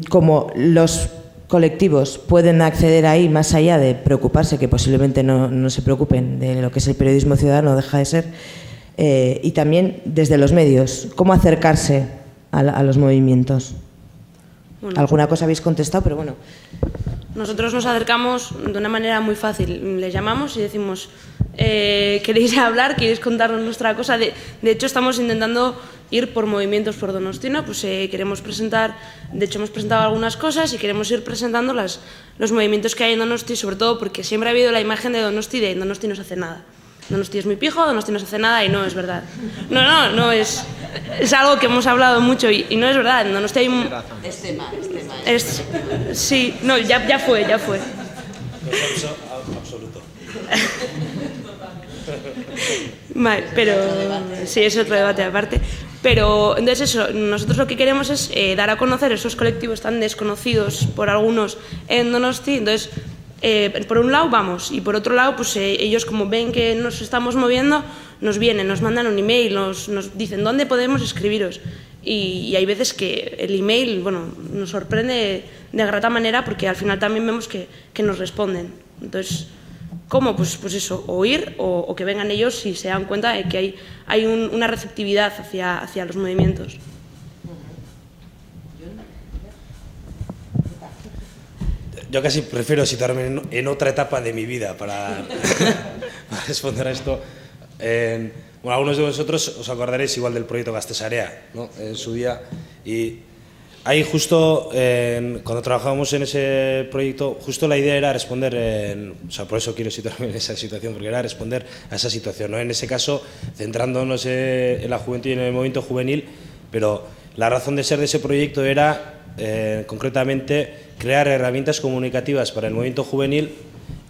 como los colectivos pueden acceder ahí más allá de preocuparse, que posiblemente no se preocupen de lo que es el periodismo ciudadano, deja de ser, y también desde los medios, cómo acercarse a los movimientos. Bueno, alguna cosa habéis contestado, pero bueno. Nosotros nos acercamos de una manera muy fácil, les llamamos y decimos ¿queréis hablar? ¿Queréis contarnos nuestra cosa? De hecho estamos intentando ir por movimientos por Donosti, ¿no? Pues queremos presentar, de hecho hemos presentado algunas cosas y queremos ir presentando los movimientos que hay en Donosti, sobre todo porque siempre ha habido la imagen de Donosti no se hace nada. Donosti es muy pijo, Donosti no se hace nada, y no es verdad. No, es algo que hemos hablado mucho y no es verdad. En Donosti hay Es tema. sí, no, ya fue. Consenso absoluto. Vale, pero sí, es otro debate aparte. Pero entonces eso, nosotros lo que queremos es dar a conocer esos colectivos tan desconocidos por algunos en Donosti. Entonces, por un lado vamos, y por otro lado, pues ellos como ven que nos estamos moviendo, nos vienen, nos mandan un email, nos dicen dónde podemos escribiros. Y hay veces que el email, bueno, nos sorprende de grata manera, porque al final también vemos que nos responden. Entonces, ¿cómo? Pues eso, o ir o que vengan ellos y se dan cuenta de que hay una receptividad hacia los movimientos. Yo casi prefiero situarme en otra etapa de mi vida para responder a esto. Bueno, algunos de vosotros os acordaréis igual del proyecto Gastesarea, ¿no? En su día. Y ahí justo, cuando trabajábamos en ese proyecto, justo la idea era responder, o sea, por eso quiero situarme en esa situación, porque era responder a esa situación, ¿no? En ese caso, centrándonos en la juventud y en el movimiento juvenil, pero la razón de ser de ese proyecto era, concretamente, crear herramientas comunicativas para el movimiento juvenil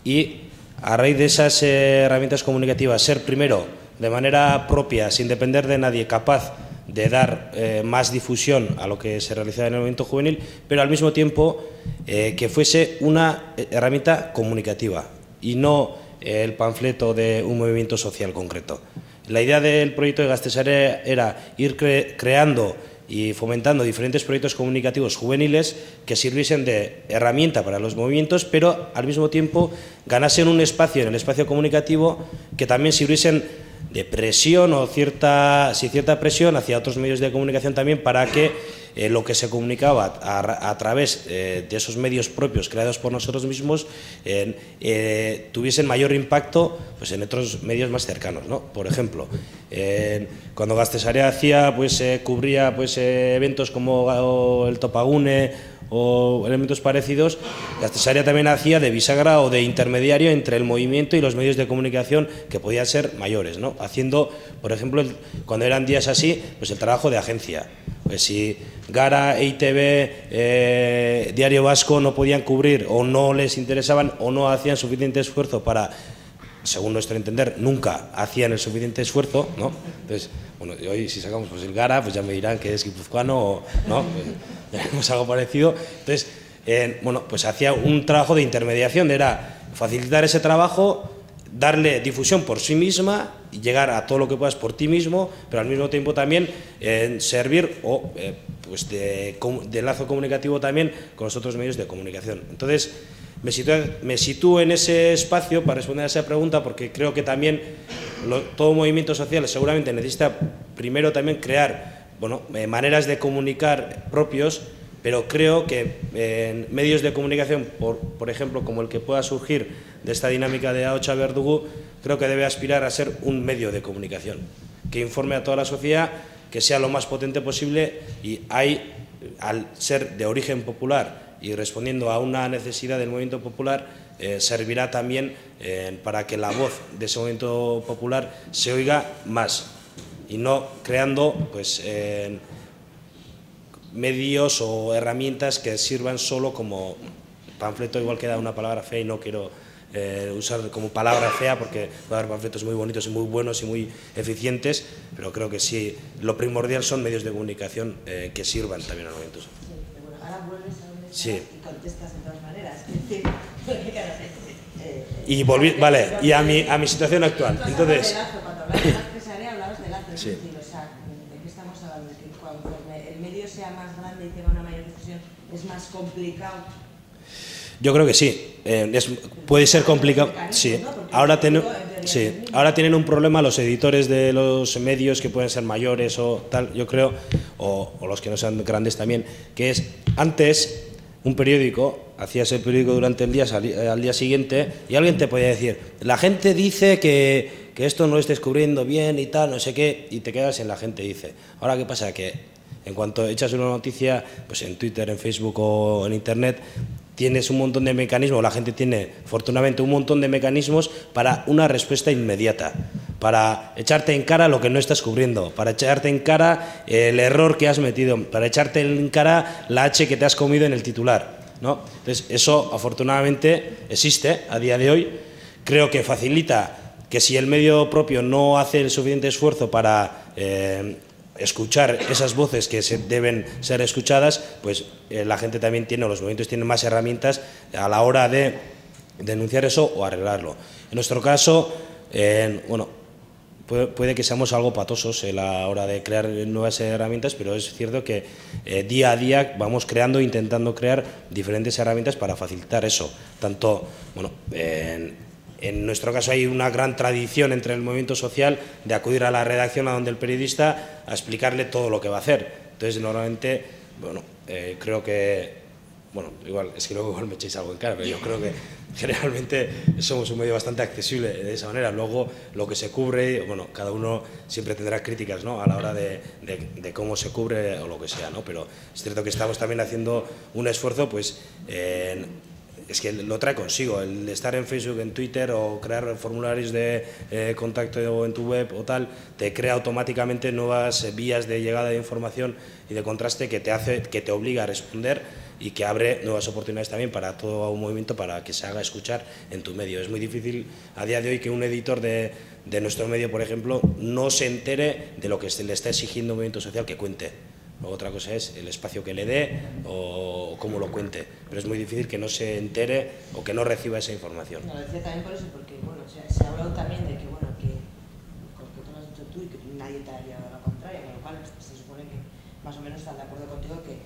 y, a raíz de esas herramientas comunicativas, ser primero, de manera propia, sin depender de nadie, capaz de dar más difusión a lo que se realizaba en el movimiento juvenil, pero al mismo tiempo que fuese una herramienta comunicativa y no el panfleto de un movimiento social concreto. La idea del proyecto de Gastesarea era ir creando y fomentando diferentes proyectos comunicativos juveniles que sirviesen de herramienta para los movimientos, pero al mismo tiempo ganasen un espacio en el espacio comunicativo que también sirviesen de presión o cierta presión hacia otros medios de comunicación también, para que lo que se comunicaba a través de esos medios propios creados por nosotros mismos tuviesen mayor impacto, pues, en otros medios más cercanos, ¿no? Por ejemplo, cuando Gastesarea cubría eventos como el Topagune o elementos parecidos, Gastesarea también hacía de bisagra o de intermediario entre el movimiento y los medios de comunicación que podían ser mayores, ¿no? Haciendo, por ejemplo, cuando eran días así, pues el trabajo de agencia. Pues si Gara, EITB, Diario Vasco no podían cubrir o no les interesaban o no hacían suficiente esfuerzo para, según nuestro entender, nunca hacían el suficiente esfuerzo, ¿no? Entonces, bueno, hoy si sacamos pues el Gara, pues ya me dirán que es guipuzcoano o no, pues, ya vemos algo parecido. Entonces, bueno, pues hacía un trabajo de intermediación, era facilitar ese trabajo, darle difusión por sí misma y llegar a todo lo que puedas por ti mismo, pero al mismo tiempo también servir pues de lazo comunicativo también con los otros medios de comunicación. Entonces, me sitúo en ese espacio para responder a esa pregunta, porque creo que también todo movimiento social seguramente necesita primero también crear, bueno, maneras de comunicar propios, pero creo que en medios de comunicación, por ejemplo, como el que pueda surgir de esta dinámica de Ahotsa Verdugu, creo que debe aspirar a ser un medio de comunicación que informe a toda la sociedad, que sea lo más potente posible, y al ser de origen popular y respondiendo a una necesidad del movimiento popular, servirá también para que la voz de ese movimiento popular se oiga más y no creando pues medios o herramientas que sirvan solo como panfleto. Igual queda una palabra fea y no quiero usar como palabra fea, porque va a haber panfletos muy bonitos y muy buenos y muy eficientes, pero creo que sí, lo primordial son medios de comunicación que sirvan también al movimiento social. Sí, bueno, ahora vuelves a donde estás y contestas de todas maneras. Y volví, vale, y a mi situación actual. Entonces, cuando hablabas de Gastesarea hablabas de lazo, sí. es decir, o sea, ¿de qué estamos hablando? De que cuando el medio sea más grande y tenga una mayor difusión, es más complicado. Yo creo que sí, puede ser complicado. Sí. Ahora tienen un problema los editores de los medios, que pueden ser mayores o tal, yo creo, o los que no sean grandes también, que es, antes, un periódico, hacías el periódico durante el día, al día siguiente, y alguien te podía decir, la gente dice que esto no lo estés cubriendo bien y tal, no sé qué, y te quedas en la gente dice. Ahora, ¿qué pasa? Que en cuanto echas una noticia, pues en Twitter, en Facebook o en Internet, tienes un montón de mecanismos, la gente tiene, afortunadamente, un montón de mecanismos para una respuesta inmediata, para echarte en cara lo que no estás cubriendo, para echarte en cara el error que has metido, para echarte en cara la H que te has comido en el titular, ¿no? Entonces, eso afortunadamente existe a día de hoy. Creo que facilita que si el medio propio no hace el suficiente esfuerzo para escuchar esas voces que deben ser escuchadas, pues la gente también tiene, los movimientos tienen más herramientas a la hora de denunciar eso o arreglarlo. En nuestro caso, bueno, puede que seamos algo patosos a la hora de crear nuevas herramientas, pero es cierto que día a día vamos creando, intentando crear diferentes herramientas para facilitar eso. Tanto, bueno, en nuestro caso hay una gran tradición entre el movimiento social de acudir a la redacción, a donde el periodista, a explicarle todo lo que va a hacer. Entonces, normalmente, bueno, creo que, bueno, igual, es que luego igual me echéis algo en cara, pero yo creo que generalmente somos un medio bastante accesible de esa manera. Luego, lo que se cubre, bueno, cada uno siempre tendrá críticas, ¿no?, a la hora de cómo se cubre o lo que sea, ¿no? Pero es cierto que estamos también haciendo un esfuerzo, pues, es que lo trae consigo, el estar en Facebook, en Twitter o crear formularios de contacto en tu web o tal, te crea automáticamente nuevas vías de llegada de información y de contraste que te obliga a responder y que abre nuevas oportunidades también para todo un movimiento para que se haga escuchar en tu medio. Es muy difícil a día de hoy que un editor de nuestro medio, por ejemplo, no se entere de lo que se le está exigiendo un movimiento social que cuente. Otra cosa es el espacio que le dé o cómo lo cuente, pero es muy difícil que no se entere o que no reciba esa información. No, lo decía también por eso, porque bueno, se ha hablado también de que, bueno, que con lo que tú has dicho tú y que nadie te ha llevado a la contraria, con lo cual se supone que más o menos están de acuerdo contigo que,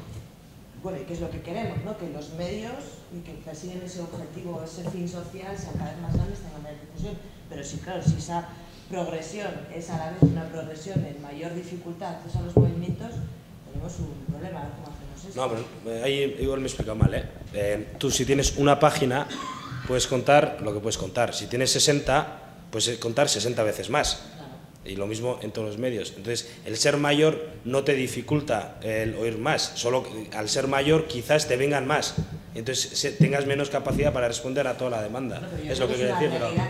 bueno, y que es lo que queremos, ¿no?, que los medios y que persiguen ese objetivo, ese fin social, sean cada vez más grandes, tengan mayor difusión, pero sí, claro, si esa progresión es a la vez una progresión en mayor dificultad, acceso a los movimientos, tenemos un problema, a ver cómo hacemos eso. No, pero ahí igual me he explicado mal, tú, si tienes una página, puedes contar lo que puedes contar. Si tienes 60, puedes contar 60 veces más. Claro. Y lo mismo en todos los medios. Entonces, el ser mayor no te dificulta el oír más, solo al ser mayor quizás te vengan más. Entonces, tengas menos capacidad para responder a toda la demanda. No, es lo que quiero decir. Pero que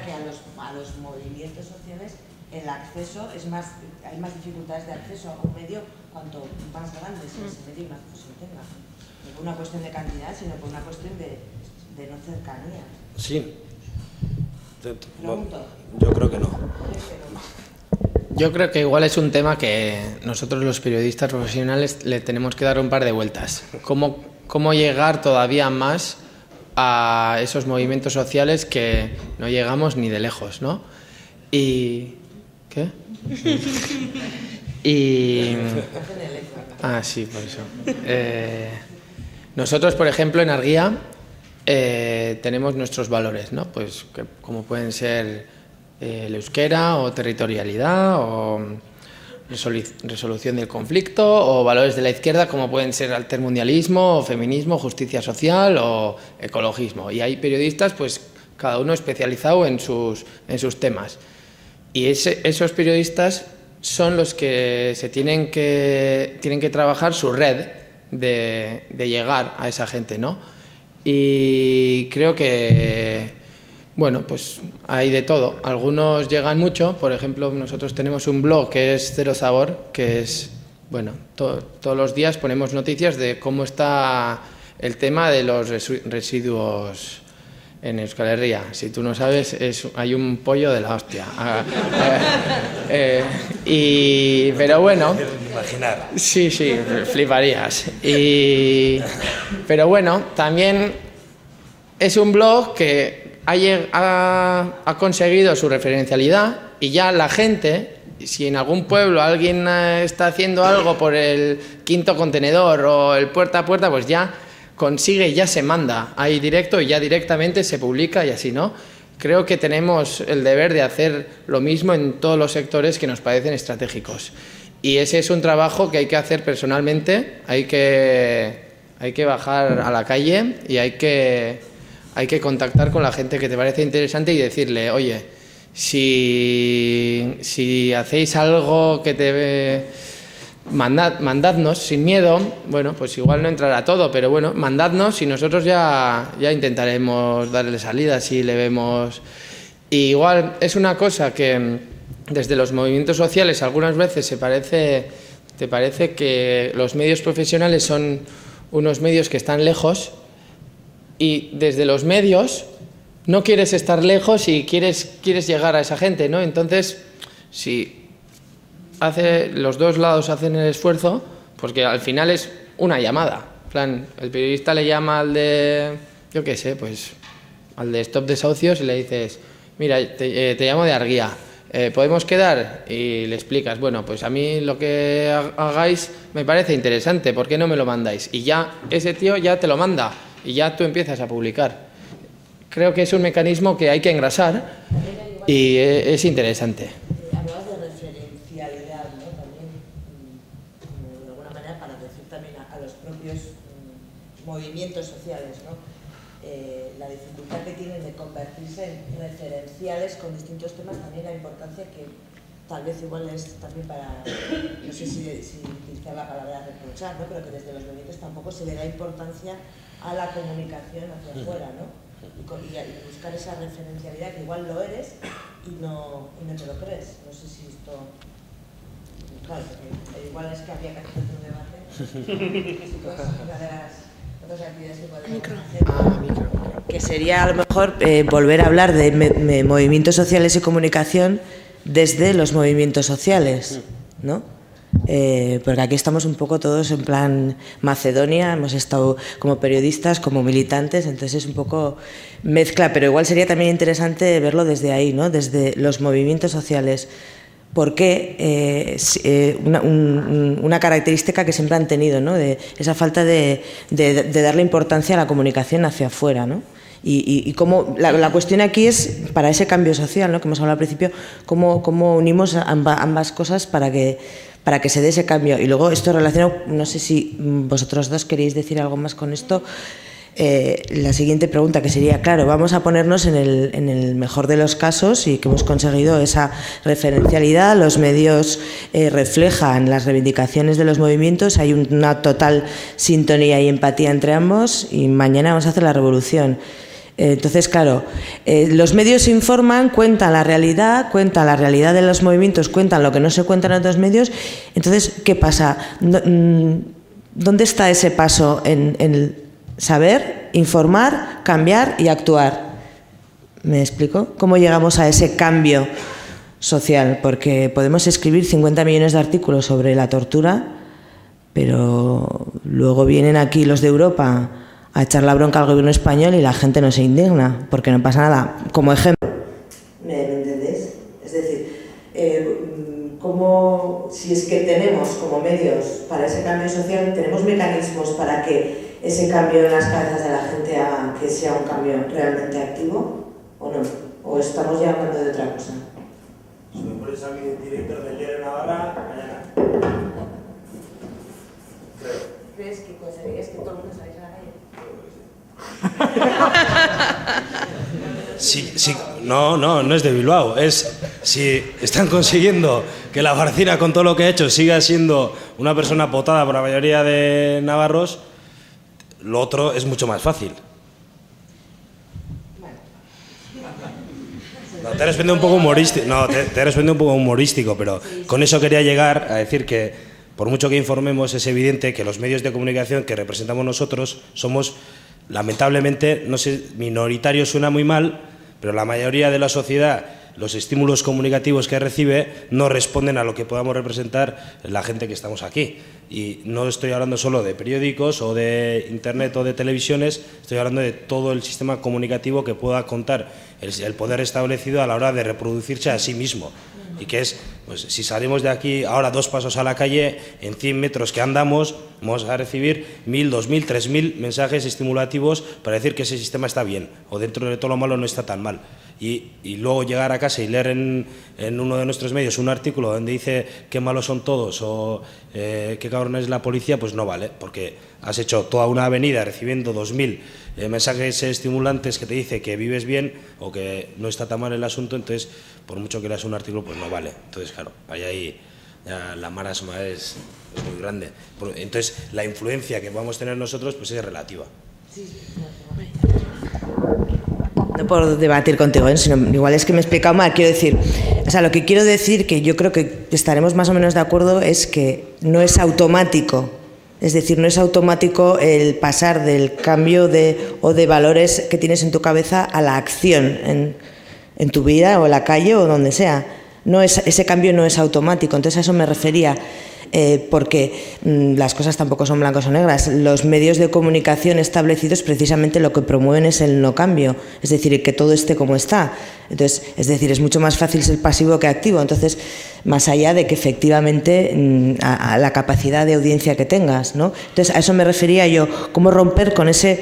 a los movimientos sociales el acceso es más, hay más dificultades de acceso a un medio cuanto más grande sea ese medio y más difusión tenga. No por una cuestión de cantidad, sino por una cuestión de no cercanía. Sí. Pregunto. Yo creo que no. Yo creo que igual es un tema que nosotros los periodistas profesionales le tenemos que dar un par de vueltas. ¿Cómo llegar todavía más a esos movimientos sociales que no llegamos ni de lejos, ¿no? Y... ¿qué? Y... Ah, sí, por eso. Nosotros, por ejemplo, en Arguía tenemos nuestros valores, ¿no? Pues como pueden ser el euskera o territorialidad o resolución del conflicto, o valores de la izquierda como pueden ser altermundialismo o feminismo, justicia social o ecologismo. Y hay periodistas, pues cada uno especializado en sus temas. Y esos periodistas son los que tienen que trabajar su red de llegar a esa gente, ¿no? Y creo que, bueno, pues hay de todo. Algunos llegan mucho. Por ejemplo, nosotros tenemos un blog que es Cero Sabor, que es, bueno, todos los días ponemos noticias de cómo está el tema de los residuos en Euskal Herria. Si tú no sabes, hay un pollo de la hostia. Pero bueno... Imaginar. Sí, fliparías. Pero bueno, también es un blog que ha conseguido su referencialidad y ya la gente, si en algún pueblo alguien está haciendo algo por el quinto contenedor o el puerta a puerta, pues ya consigue, ya se manda ahí directo y ya directamente se publica y así, ¿no? Creo que tenemos el deber de hacer lo mismo en todos los sectores que nos parecen estratégicos. Y ese es un trabajo que hay que hacer personalmente, hay que bajar a la calle y hay que contactar con la gente que te parece interesante y decirle, oye, si hacéis algo que mandadnos sin miedo. Bueno, pues igual no entrará todo, pero bueno, mandadnos y nosotros ya intentaremos darle salida si le vemos. Y igual es una cosa que desde los movimientos sociales algunas veces te parece que los medios profesionales son unos medios que están lejos, y desde los medios no quieres estar lejos y quieres llegar a esa gente, ¿no? Entonces, si los dos lados hacen el esfuerzo, porque al final es una llamada. En plan, el periodista le llama al de, yo qué sé, pues al de Stop Desahucios y le dices, mira, te llamo de Argia, ¿podemos quedar? Y le explicas, bueno, pues a mí lo que hagáis me parece interesante, ¿por qué no me lo mandáis? Y ya ese tío ya te lo manda y ya tú empiezas a publicar. Creo que es un mecanismo que hay que engrasar y es interesante. Hablabas de referencialidad, ¿no? También, como de alguna manera, para decir también a los propios movimientos sociales, ¿no? La dificultad que tienen de convertirse en referenciales con distintos temas, también la importancia que tal vez igual es también para, no sé si utilizar la palabra reprochar, ¿no? Pero que desde los movimientos tampoco se le da importancia a la comunicación hacia afuera, ¿no? Y buscar esa referencialidad, que igual lo eres y no te lo crees. No sé si esto... Claro, porque igual es que habría que hacer un debate. Una de las otras actividades que podemos hacer, que sería a lo mejor volver a hablar de movimientos sociales y comunicación desde los movimientos sociales, ¿no? Porque aquí estamos un poco todos en plan Macedonia, hemos estado como periodistas, como militantes, entonces es un poco mezcla, pero igual sería también interesante verlo desde ahí, ¿no? Desde los movimientos sociales. Porque una característica que siempre han tenido, ¿no? De esa falta de darle importancia a la comunicación hacia afuera, ¿no? Y cómo la cuestión aquí es, para ese cambio social, ¿no? Que hemos hablado al principio, cómo unimos ambas cosas para que se dé ese cambio. Y luego esto relacionado, no sé si vosotros dos queréis decir algo más con esto. La siguiente pregunta, que sería, claro, vamos a ponernos en el mejor de los casos y que hemos conseguido esa referencialidad, los medios reflejan las reivindicaciones de los movimientos, hay una total sintonía y empatía entre ambos y mañana vamos a hacer la revolución. Entonces, claro, los medios informan, cuentan la realidad de los movimientos, cuentan lo que no se cuenta en otros medios. Entonces, ¿qué pasa? ¿Dónde está ese paso en el saber, informar, cambiar y actuar? ¿Me explico? ¿Cómo llegamos a ese cambio social? Porque podemos escribir 50 millones de artículos sobre la tortura, pero luego vienen aquí los de Europa a echar la bronca al gobierno español y la gente no se indigna, porque no pasa nada. Como ejemplo, ¿me entendéis? Es decir, ¿cómo, si es que tenemos como medios para ese cambio social, tenemos mecanismos para que ese cambio en las cabezas de la gente haga que sea un cambio realmente activo o no? ¿O estamos ya hablando de otra cosa? Si me pones a mi director del diario Navarra, mañana. ¿Crees que conseguirías que todo el mundo saliera a la calle? Sí, no es de Bilbao, es si están consiguiendo que la Barcina con todo lo que ha hecho siga siendo una persona votada por la mayoría de navarros, lo otro es mucho más fácil. No, te he respondido un poco humorístico, te he respondido un poco humorístico, pero con eso quería llegar a decir que por mucho que informemos es evidente que los medios de comunicación que representamos nosotros somos, lamentablemente, no sé, minoritarios suena muy mal, pero la mayoría de la sociedad, los estímulos comunicativos que recibe no responden a lo que podamos representar la gente que estamos aquí. Y no estoy hablando solo de periódicos o de internet o de televisiones, estoy hablando de todo el sistema comunicativo que pueda contar el poder establecido a la hora de reproducirse a sí mismo. Y que es, pues si salimos de aquí ahora 2 pasos a la calle, en 100 metros que andamos, vamos a recibir 1000, 2000, 3000 mensajes estimulativos para decir que ese sistema está bien, o dentro de todo lo malo no está tan mal. Y luego llegar a casa y leer en uno de nuestros medios un artículo donde dice qué malos son todos o qué cabrón es la policía, pues no vale, porque has hecho toda una avenida recibiendo 2000 mensajes estimulantes que te dice que vives bien o que no está tan mal el asunto, entonces por mucho que leas un artículo pues no vale. Entonces claro, hay ahí ya la marasma es muy grande. Entonces, la influencia que podamos tener nosotros pues es relativa. No por debatir contigo, sino igual es que me he explicado mal. Quiero decir, o sea, lo que quiero decir, que yo creo que estaremos más o menos de acuerdo, es que no es automático. Es decir, no es automático el pasar del cambio o de valores que tienes en tu cabeza a la acción en tu vida o en la calle o donde sea. Ese cambio no es automático. Entonces a eso me refería. Porque las cosas tampoco son blancas o negras. Los medios de comunicación establecidos precisamente lo que promueven es el no cambio, es decir, que todo esté como está. Entonces, es decir, es mucho más fácil ser pasivo que activo. Entonces, más allá de que efectivamente a la capacidad de audiencia que tengas, ¿no? Entonces, a eso me refería yo, cómo romper con ese,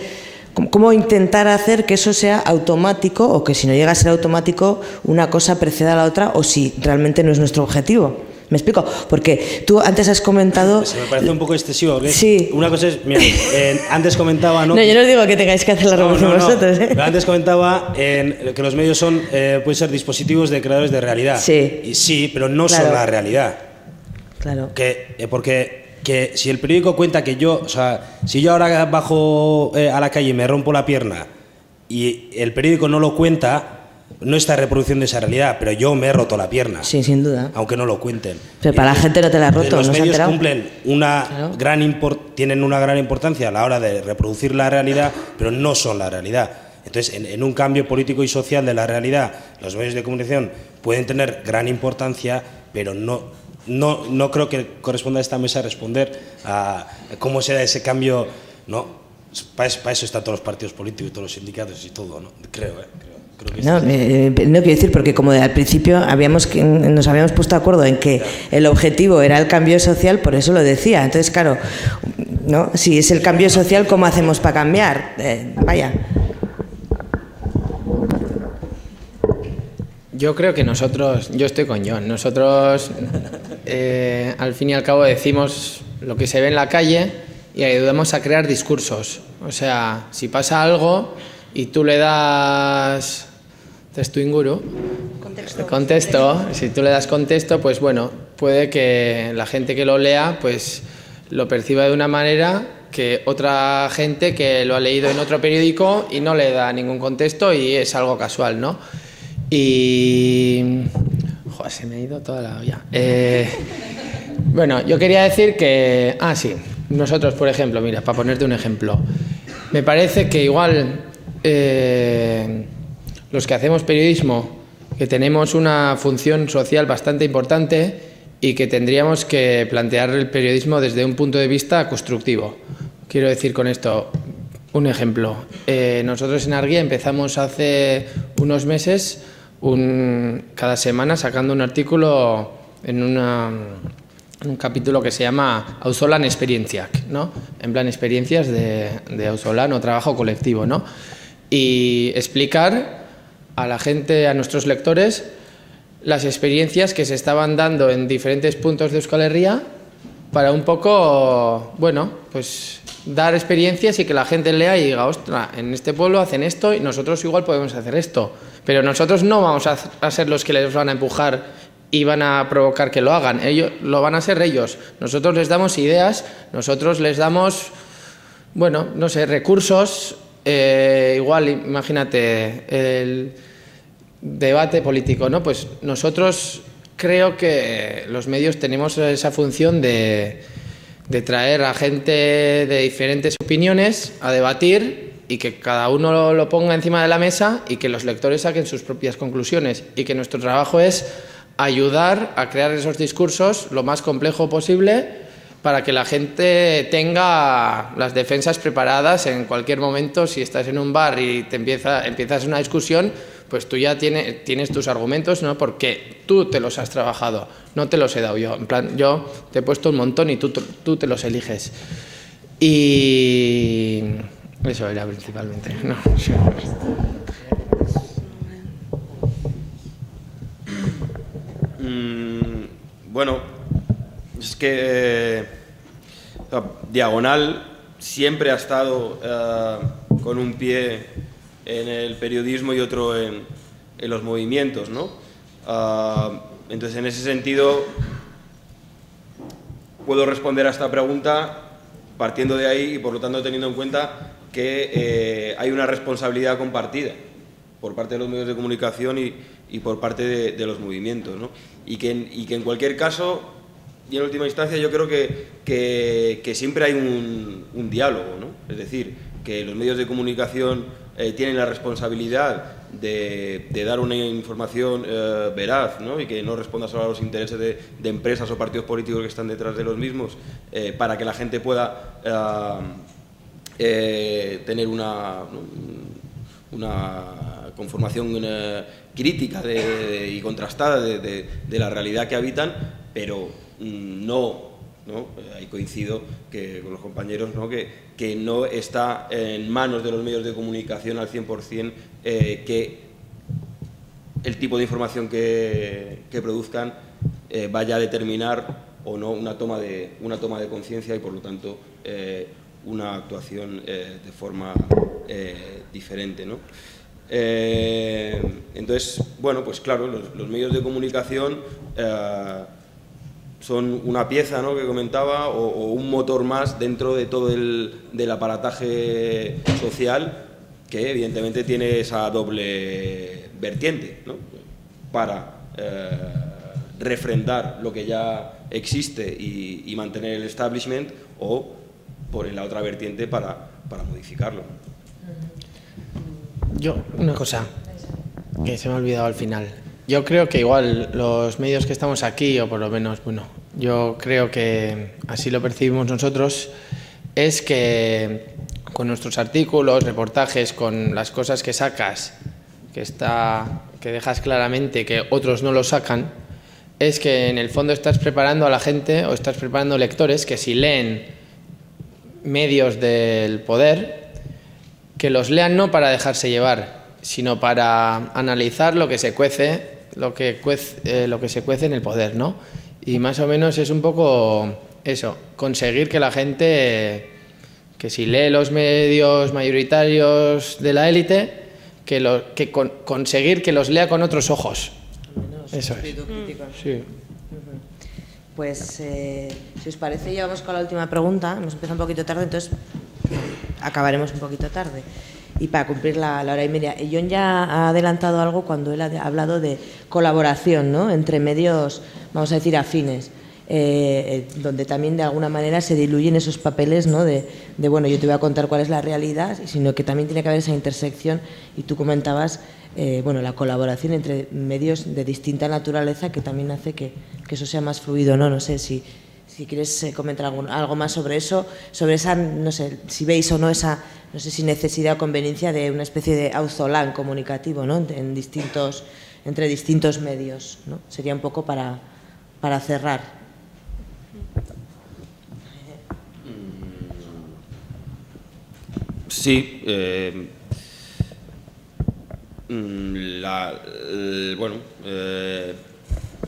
cómo intentar hacer que eso sea automático, o que si no llega a ser automático, una cosa preceda a la otra, o si realmente no es nuestro objetivo. ¿Me explico? Porque tú antes has comentado... Se me parece un poco excesivo, porque sí. Una cosa es, mira, antes comentaba... No, yo no os digo que tengáis que hacer la revolución vosotros. Pero antes comentaba que los medios pueden ser dispositivos de creadores de realidad. Sí. Y sí, pero no son la realidad. Claro. Porque si el periódico cuenta que yo, o sea, si yo ahora bajo a la calle y me rompo la pierna y el periódico no lo cuenta, no está reproduciendo esa realidad, pero yo me he roto la pierna. Sí, sin duda. Aunque no lo cuenten. Pero para la gente no te la ha roto. Los ¿no medios cumplen tienen una gran importancia a la hora de reproducir la realidad, pero no son la realidad. Entonces, en un cambio político y social de la realidad, los medios de comunicación pueden tener gran importancia, pero no creo que corresponda a esta mesa responder a cómo se da ese cambio, ¿no? Para eso están todos los partidos políticos, todos los sindicatos y todo, ¿no? Creo que no quiero decir, porque como al principio nos habíamos puesto de acuerdo en que el objetivo era el cambio social, por eso lo decía. Entonces, claro, ¿no? Si es el cambio social, ¿cómo hacemos para cambiar? Vaya. Yo creo que yo estoy con John, nosotros al fin y al cabo decimos lo que se ve en la calle y ayudamos a crear discursos. O sea, si pasa algo y tú le das contexto, si tú le das contexto, pues bueno, puede que la gente que lo lea pues lo perciba de una manera que otra gente que lo ha leído en otro periódico y no le da ningún contexto y es algo casual, ¿no? Y... Joder, se me ha ido toda la olla. Bueno, yo quería decir que... sí, nosotros, por ejemplo, mira, para ponerte un ejemplo, me parece que igual los que hacemos periodismo, que tenemos una función social bastante importante y que tendríamos que plantear el periodismo desde un punto de vista constructivo. Quiero decir con esto, un ejemplo. Nosotros en Argia empezamos hace unos meses cada semana sacando un artículo en un capítulo que se llama Auzolan Experientziak, ¿no? En plan experiencias de auzolan o trabajo colectivo, ¿no? Y explicar a la gente, a nuestros lectores, las experiencias que se estaban dando en diferentes puntos de Euskal Herria para un poco, bueno, pues dar experiencias y que la gente lea y diga, ostras, en este pueblo hacen esto y nosotros igual podemos hacer esto. Pero nosotros no vamos a ser los que les van a empujar y van a provocar que lo hagan. Ellos lo van a ser ellos. Nosotros les damos ideas, nosotros les damos, bueno, no sé, recursos. Igual, imagínate, el debate político, ¿no? Pues nosotros creo que los medios tenemos esa función de traer a gente de diferentes opiniones a debatir y que cada uno lo ponga encima de la mesa y que los lectores saquen sus propias conclusiones y que nuestro trabajo es ayudar a crear esos discursos lo más complejo posible para que la gente tenga las defensas preparadas en cualquier momento. Si estás en un bar y empiezas una discusión, pues tú ya tienes tus argumentos, ¿no? Porque tú te los has trabajado, no te los he dado yo. En plan, yo te he puesto un montón y tú te los eliges. Y eso era principalmente, ¿no? Bueno, es que Diagonal siempre ha estado con un pie en el periodismo y otro en los movimientos, ¿no? Entonces, en ese sentido, puedo responder a esta pregunta partiendo de ahí y, por lo tanto, teniendo en cuenta que hay una responsabilidad compartida por parte de los medios de comunicación y por parte de los movimientos, ¿no? Y que en cualquier caso, y en última instancia, yo creo que siempre hay un diálogo, ¿no? Es decir, que los medios de comunicación tienen la responsabilidad de dar una información veraz, ¿no? Y que no responda solo a los intereses de empresas o partidos políticos que están detrás de los mismos, para que la gente pueda tener una conformación crítica y contrastada de la realidad que habitan, pero no, ahí coincido con los compañeros, ¿no? Que no está en manos de los medios de comunicación al 100% que el tipo de información que produzcan vaya a determinar o no una toma de conciencia y, por lo tanto, una actuación de forma diferente, ¿no? Entonces, bueno, pues claro, los medios de comunicación son una pieza, ¿no?, que comentaba, o un motor más dentro de todo del aparataje social, que evidentemente tiene esa doble vertiente, ¿no?, para refrendar lo que ya existe y mantener el establishment, o por la otra vertiente para modificarlo. Yo, una cosa que se me ha olvidado al final. Yo creo que igual los medios que estamos aquí, o por lo menos, bueno, yo creo que así lo percibimos nosotros, es que con nuestros artículos, reportajes, con las cosas que sacas, que dejas claramente que otros no lo sacan, es que en el fondo estás preparando a la gente, o estás preparando lectores que, si leen medios del poder, que los lean no para dejarse llevar, sino para analizar lo que se cuece, lo que se cuece en el poder, ¿no? Y más o menos es un poco eso, conseguir que la gente, que si lee los medios mayoritarios de la élite, conseguir que los lea con otros ojos. Eso es. Sí. Pues, si os parece, ya vamos con la última pregunta. Hemos empezado un poquito tarde, entonces acabaremos un poquito tarde. Y para cumplir la hora y media. John ya ha adelantado algo cuando él ha hablado de colaboración, ¿no?, entre medios, vamos a decir, afines, donde también de alguna manera se diluyen esos papeles, ¿no?, de bueno, yo te voy a contar cuál es la realidad, sino que también tiene que haber esa intersección. Y tú comentabas, bueno, la colaboración entre medios de distinta naturaleza, que también hace que eso sea más fluido, ¿no? No sé si quieres comentar algo más sobre eso, sobre esa, no sé, si veis o no esa, no sé si necesidad o conveniencia de una especie de auzolán comunicativo, ¿no?, entre distintos medios, ¿no? Sería un poco para cerrar. Sí, bueno,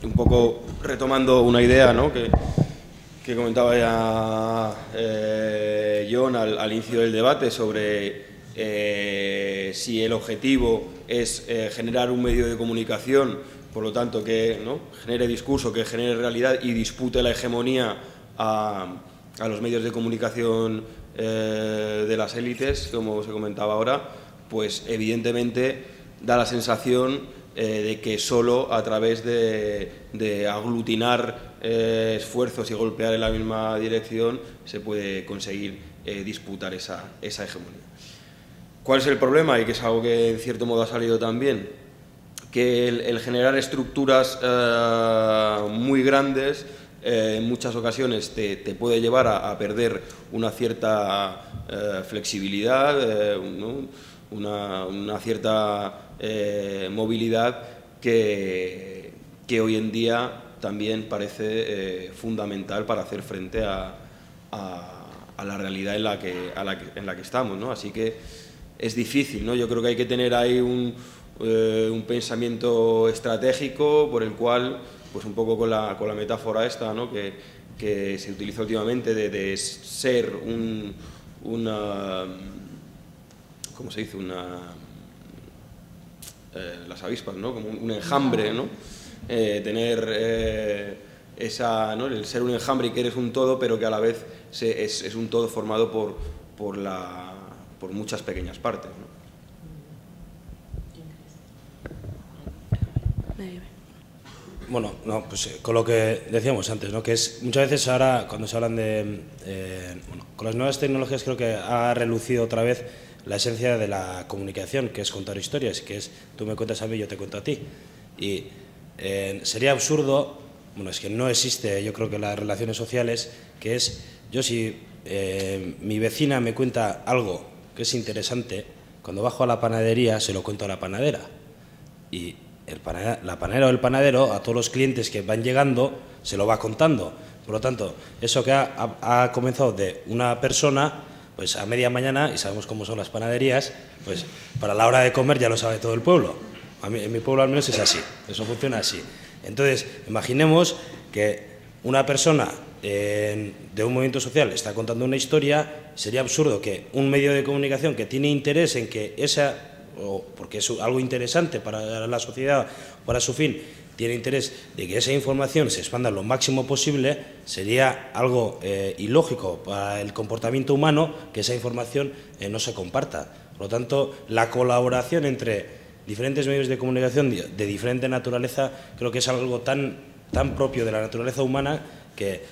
un poco retomando una idea, ¿no?, que comentaba ya John al inicio del debate, sobre si el objetivo es generar un medio de comunicación, por lo tanto, que, ¿no?, genere discurso, que genere realidad y dispute la hegemonía a los medios de comunicación de las élites, como se comentaba ahora, pues evidentemente da la sensación de que solo a través de aglutinar esfuerzos y golpear en la misma dirección se puede conseguir disputar esa hegemonía. ¿Cuál es el problema? Y que es algo que en cierto modo ha salido también, que el generar estructuras muy grandes en muchas ocasiones te puede llevar a perder una cierta flexibilidad, ¿no?, una cierta movilidad que hoy en día también parece fundamental para hacer frente a la realidad en la que estamos, ¿no? Así que es difícil, ¿no? Yo creo que hay que tener ahí un pensamiento estratégico por el cual, pues un poco con la metáfora esta, ¿no?, que se utiliza últimamente de ser una ¿cómo se dice? las avispas, ¿no?, como un enjambre, ¿no? Tener ¿no? El ser un enjambre y que eres un todo, pero que a la vez es un todo formado por muchas pequeñas partes, ¿no? Bueno, no, pues con lo que decíamos antes, ¿no? Que es muchas veces ahora cuando se hablan de, con las nuevas tecnologías creo que ha relucido otra vez la esencia de la comunicación, que es contar historias, que es tú me cuentas a mí, yo te cuento a ti. Y sería absurdo, bueno, es que no existe, yo creo que las relaciones sociales, que es yo si mi vecina me cuenta algo que es interesante, cuando bajo a la panadería se lo cuento a la panadera. Y la panadera o el panadero a todos los clientes que van llegando se lo va contando. Por lo tanto, eso que ha comenzado de una persona, pues a media mañana, y sabemos cómo son las panaderías, pues para la hora de comer ya lo sabe todo el pueblo. En mi pueblo al menos es así, eso funciona así. Entonces, imaginemos que una persona de un movimiento social está contando una historia, sería absurdo que un medio de comunicación que tiene interés en que porque es algo interesante para la sociedad, para su fin, tiene interés de que esa información se expanda lo máximo posible, sería algo ilógico para el comportamiento humano que esa información no se comparta. Por lo tanto, la colaboración entre diferentes medios de comunicación de diferente naturaleza creo que es algo tan propio de la naturaleza humana que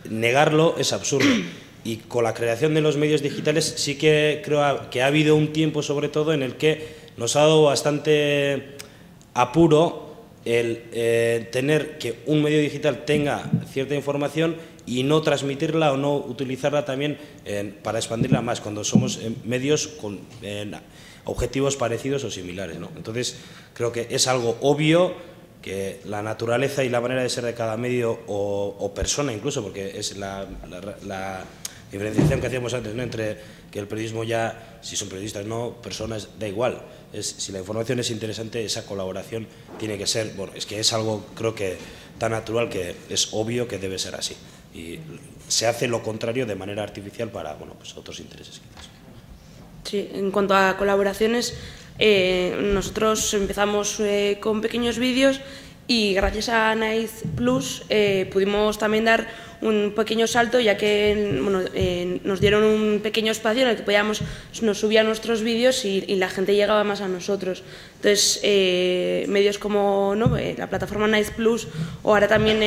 negarlo es absurdo. Y con la creación de los medios digitales sí que creo que ha habido un tiempo, sobre todo, en el que nos ha dado bastante apuro el tener que un medio digital tenga cierta información y no transmitirla o no utilizarla también para expandirla más, cuando somos medios con objetivos parecidos o similares, ¿no? Entonces, creo que es algo obvio que la naturaleza y la manera de ser de cada medio o persona incluso, porque es la diferenciación que hacíamos antes, ¿no? Entre que el periodismo ya, si son periodistas no, personas, da igual. Si la información es interesante, esa colaboración tiene que ser, bueno, es que es algo creo que tan natural que es obvio que debe ser así. Y se hace lo contrario de manera artificial para, bueno, pues otros intereses quizás. Sí, en cuanto a colaboraciones, nosotros empezamos con pequeños vídeos y gracias a Nice Plus pudimos también dar un pequeño salto, ya que bueno, nos dieron un pequeño espacio en el que nos subían nuestros vídeos y la gente llegaba más a nosotros. Entonces, medios como, ¿no?, la plataforma Nice Plus, o ahora también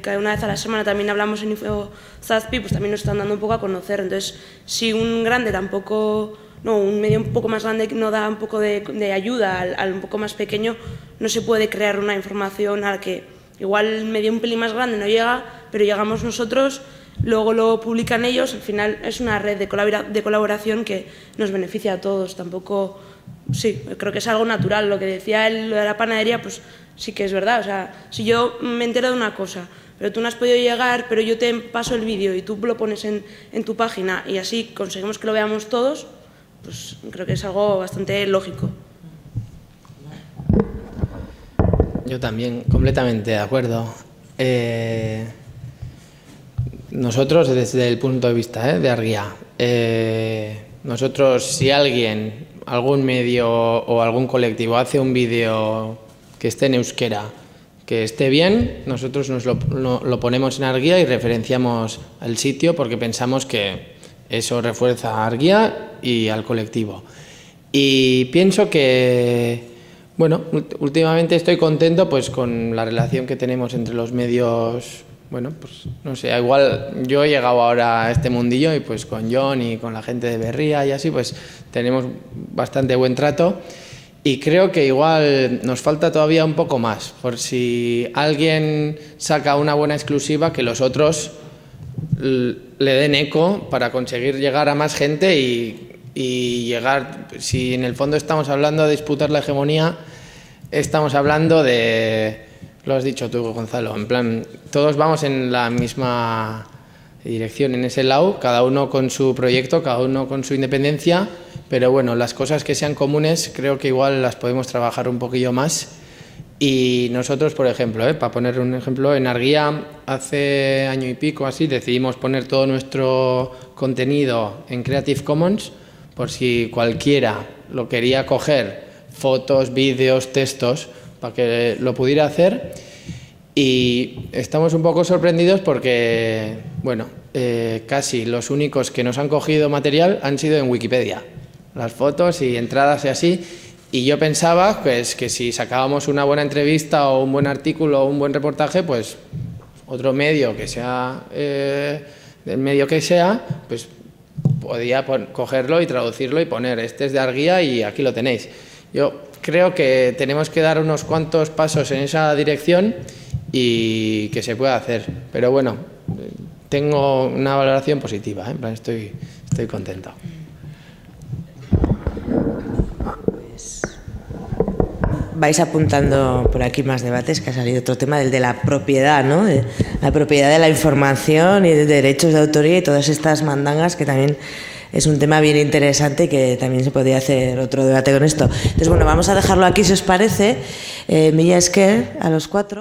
cada una vez a la semana también hablamos en InfoZazpi, pues también nos están dando un poco a conocer. Entonces, si un grande tampoco... No, un medio un poco más grande no da un poco de ayuda al un poco más pequeño, no se puede crear una información a la que igual el medio un pelín más grande no llega, pero llegamos nosotros, luego lo publican ellos, al final es una red de colaboración que nos beneficia a todos. Tampoco, sí, creo que es algo natural. Lo que decía él, lo de la panadería, pues sí que es verdad. O sea, si yo me entero de una cosa, pero tú no has podido llegar, pero yo te paso el vídeo y tú lo pones en tu página y así conseguimos que lo veamos todos, pues creo que es algo bastante lógico. Yo también, completamente de acuerdo. Nosotros, desde el punto de vista de Argia, nosotros, si alguien, algún medio o algún colectivo hace un vídeo que esté en euskera, que esté bien, nosotros lo ponemos en Argia y referenciamos el sitio porque pensamos que eso refuerza a Argia y al colectivo. Y pienso que, bueno, últimamente estoy contento pues con la relación que tenemos entre los medios. Bueno, pues no sé, igual yo he llegado ahora a este mundillo y pues con John y con la gente de Berría y así pues tenemos bastante buen trato y creo que igual nos falta todavía un poco más, por si alguien saca una buena exclusiva, que los otros le den eco para conseguir llegar a más gente y llegar, si en el fondo estamos hablando de disputar la hegemonía, estamos hablando de, lo has dicho tú, Gonzalo, en plan, todos vamos en la misma dirección, en ese lado, cada uno con su proyecto, cada uno con su independencia, pero bueno, las cosas que sean comunes creo que igual las podemos trabajar un poquillo más. Y nosotros, por ejemplo, para poner un ejemplo, en Argia hace año y pico así decidimos poner todo nuestro contenido en Creative Commons por si cualquiera lo quería coger, fotos, vídeos, textos, para que lo pudiera hacer. Y estamos un poco sorprendidos porque, bueno, casi los únicos que nos han cogido material han sido en Wikipedia, las fotos y entradas y así. Y yo pensaba pues, que si sacábamos una buena entrevista o un buen artículo o un buen reportaje, pues otro medio que sea, del medio que sea, pues podía cogerlo y traducirlo y poner, este es de Arguía y aquí lo tenéis. Yo creo que tenemos que dar unos cuantos pasos en esa dirección y que se pueda hacer. Pero bueno, tengo una valoración positiva, en plan, estoy contento. Vais apuntando por aquí más debates, que ha salido otro tema, el de la propiedad, ¿no? De la propiedad de la información y de derechos de autoría y todas estas mandangas, que también es un tema bien interesante y que también se podría hacer otro debate con esto. Entonces, bueno, vamos a dejarlo aquí si os parece. Mila esker a los 4.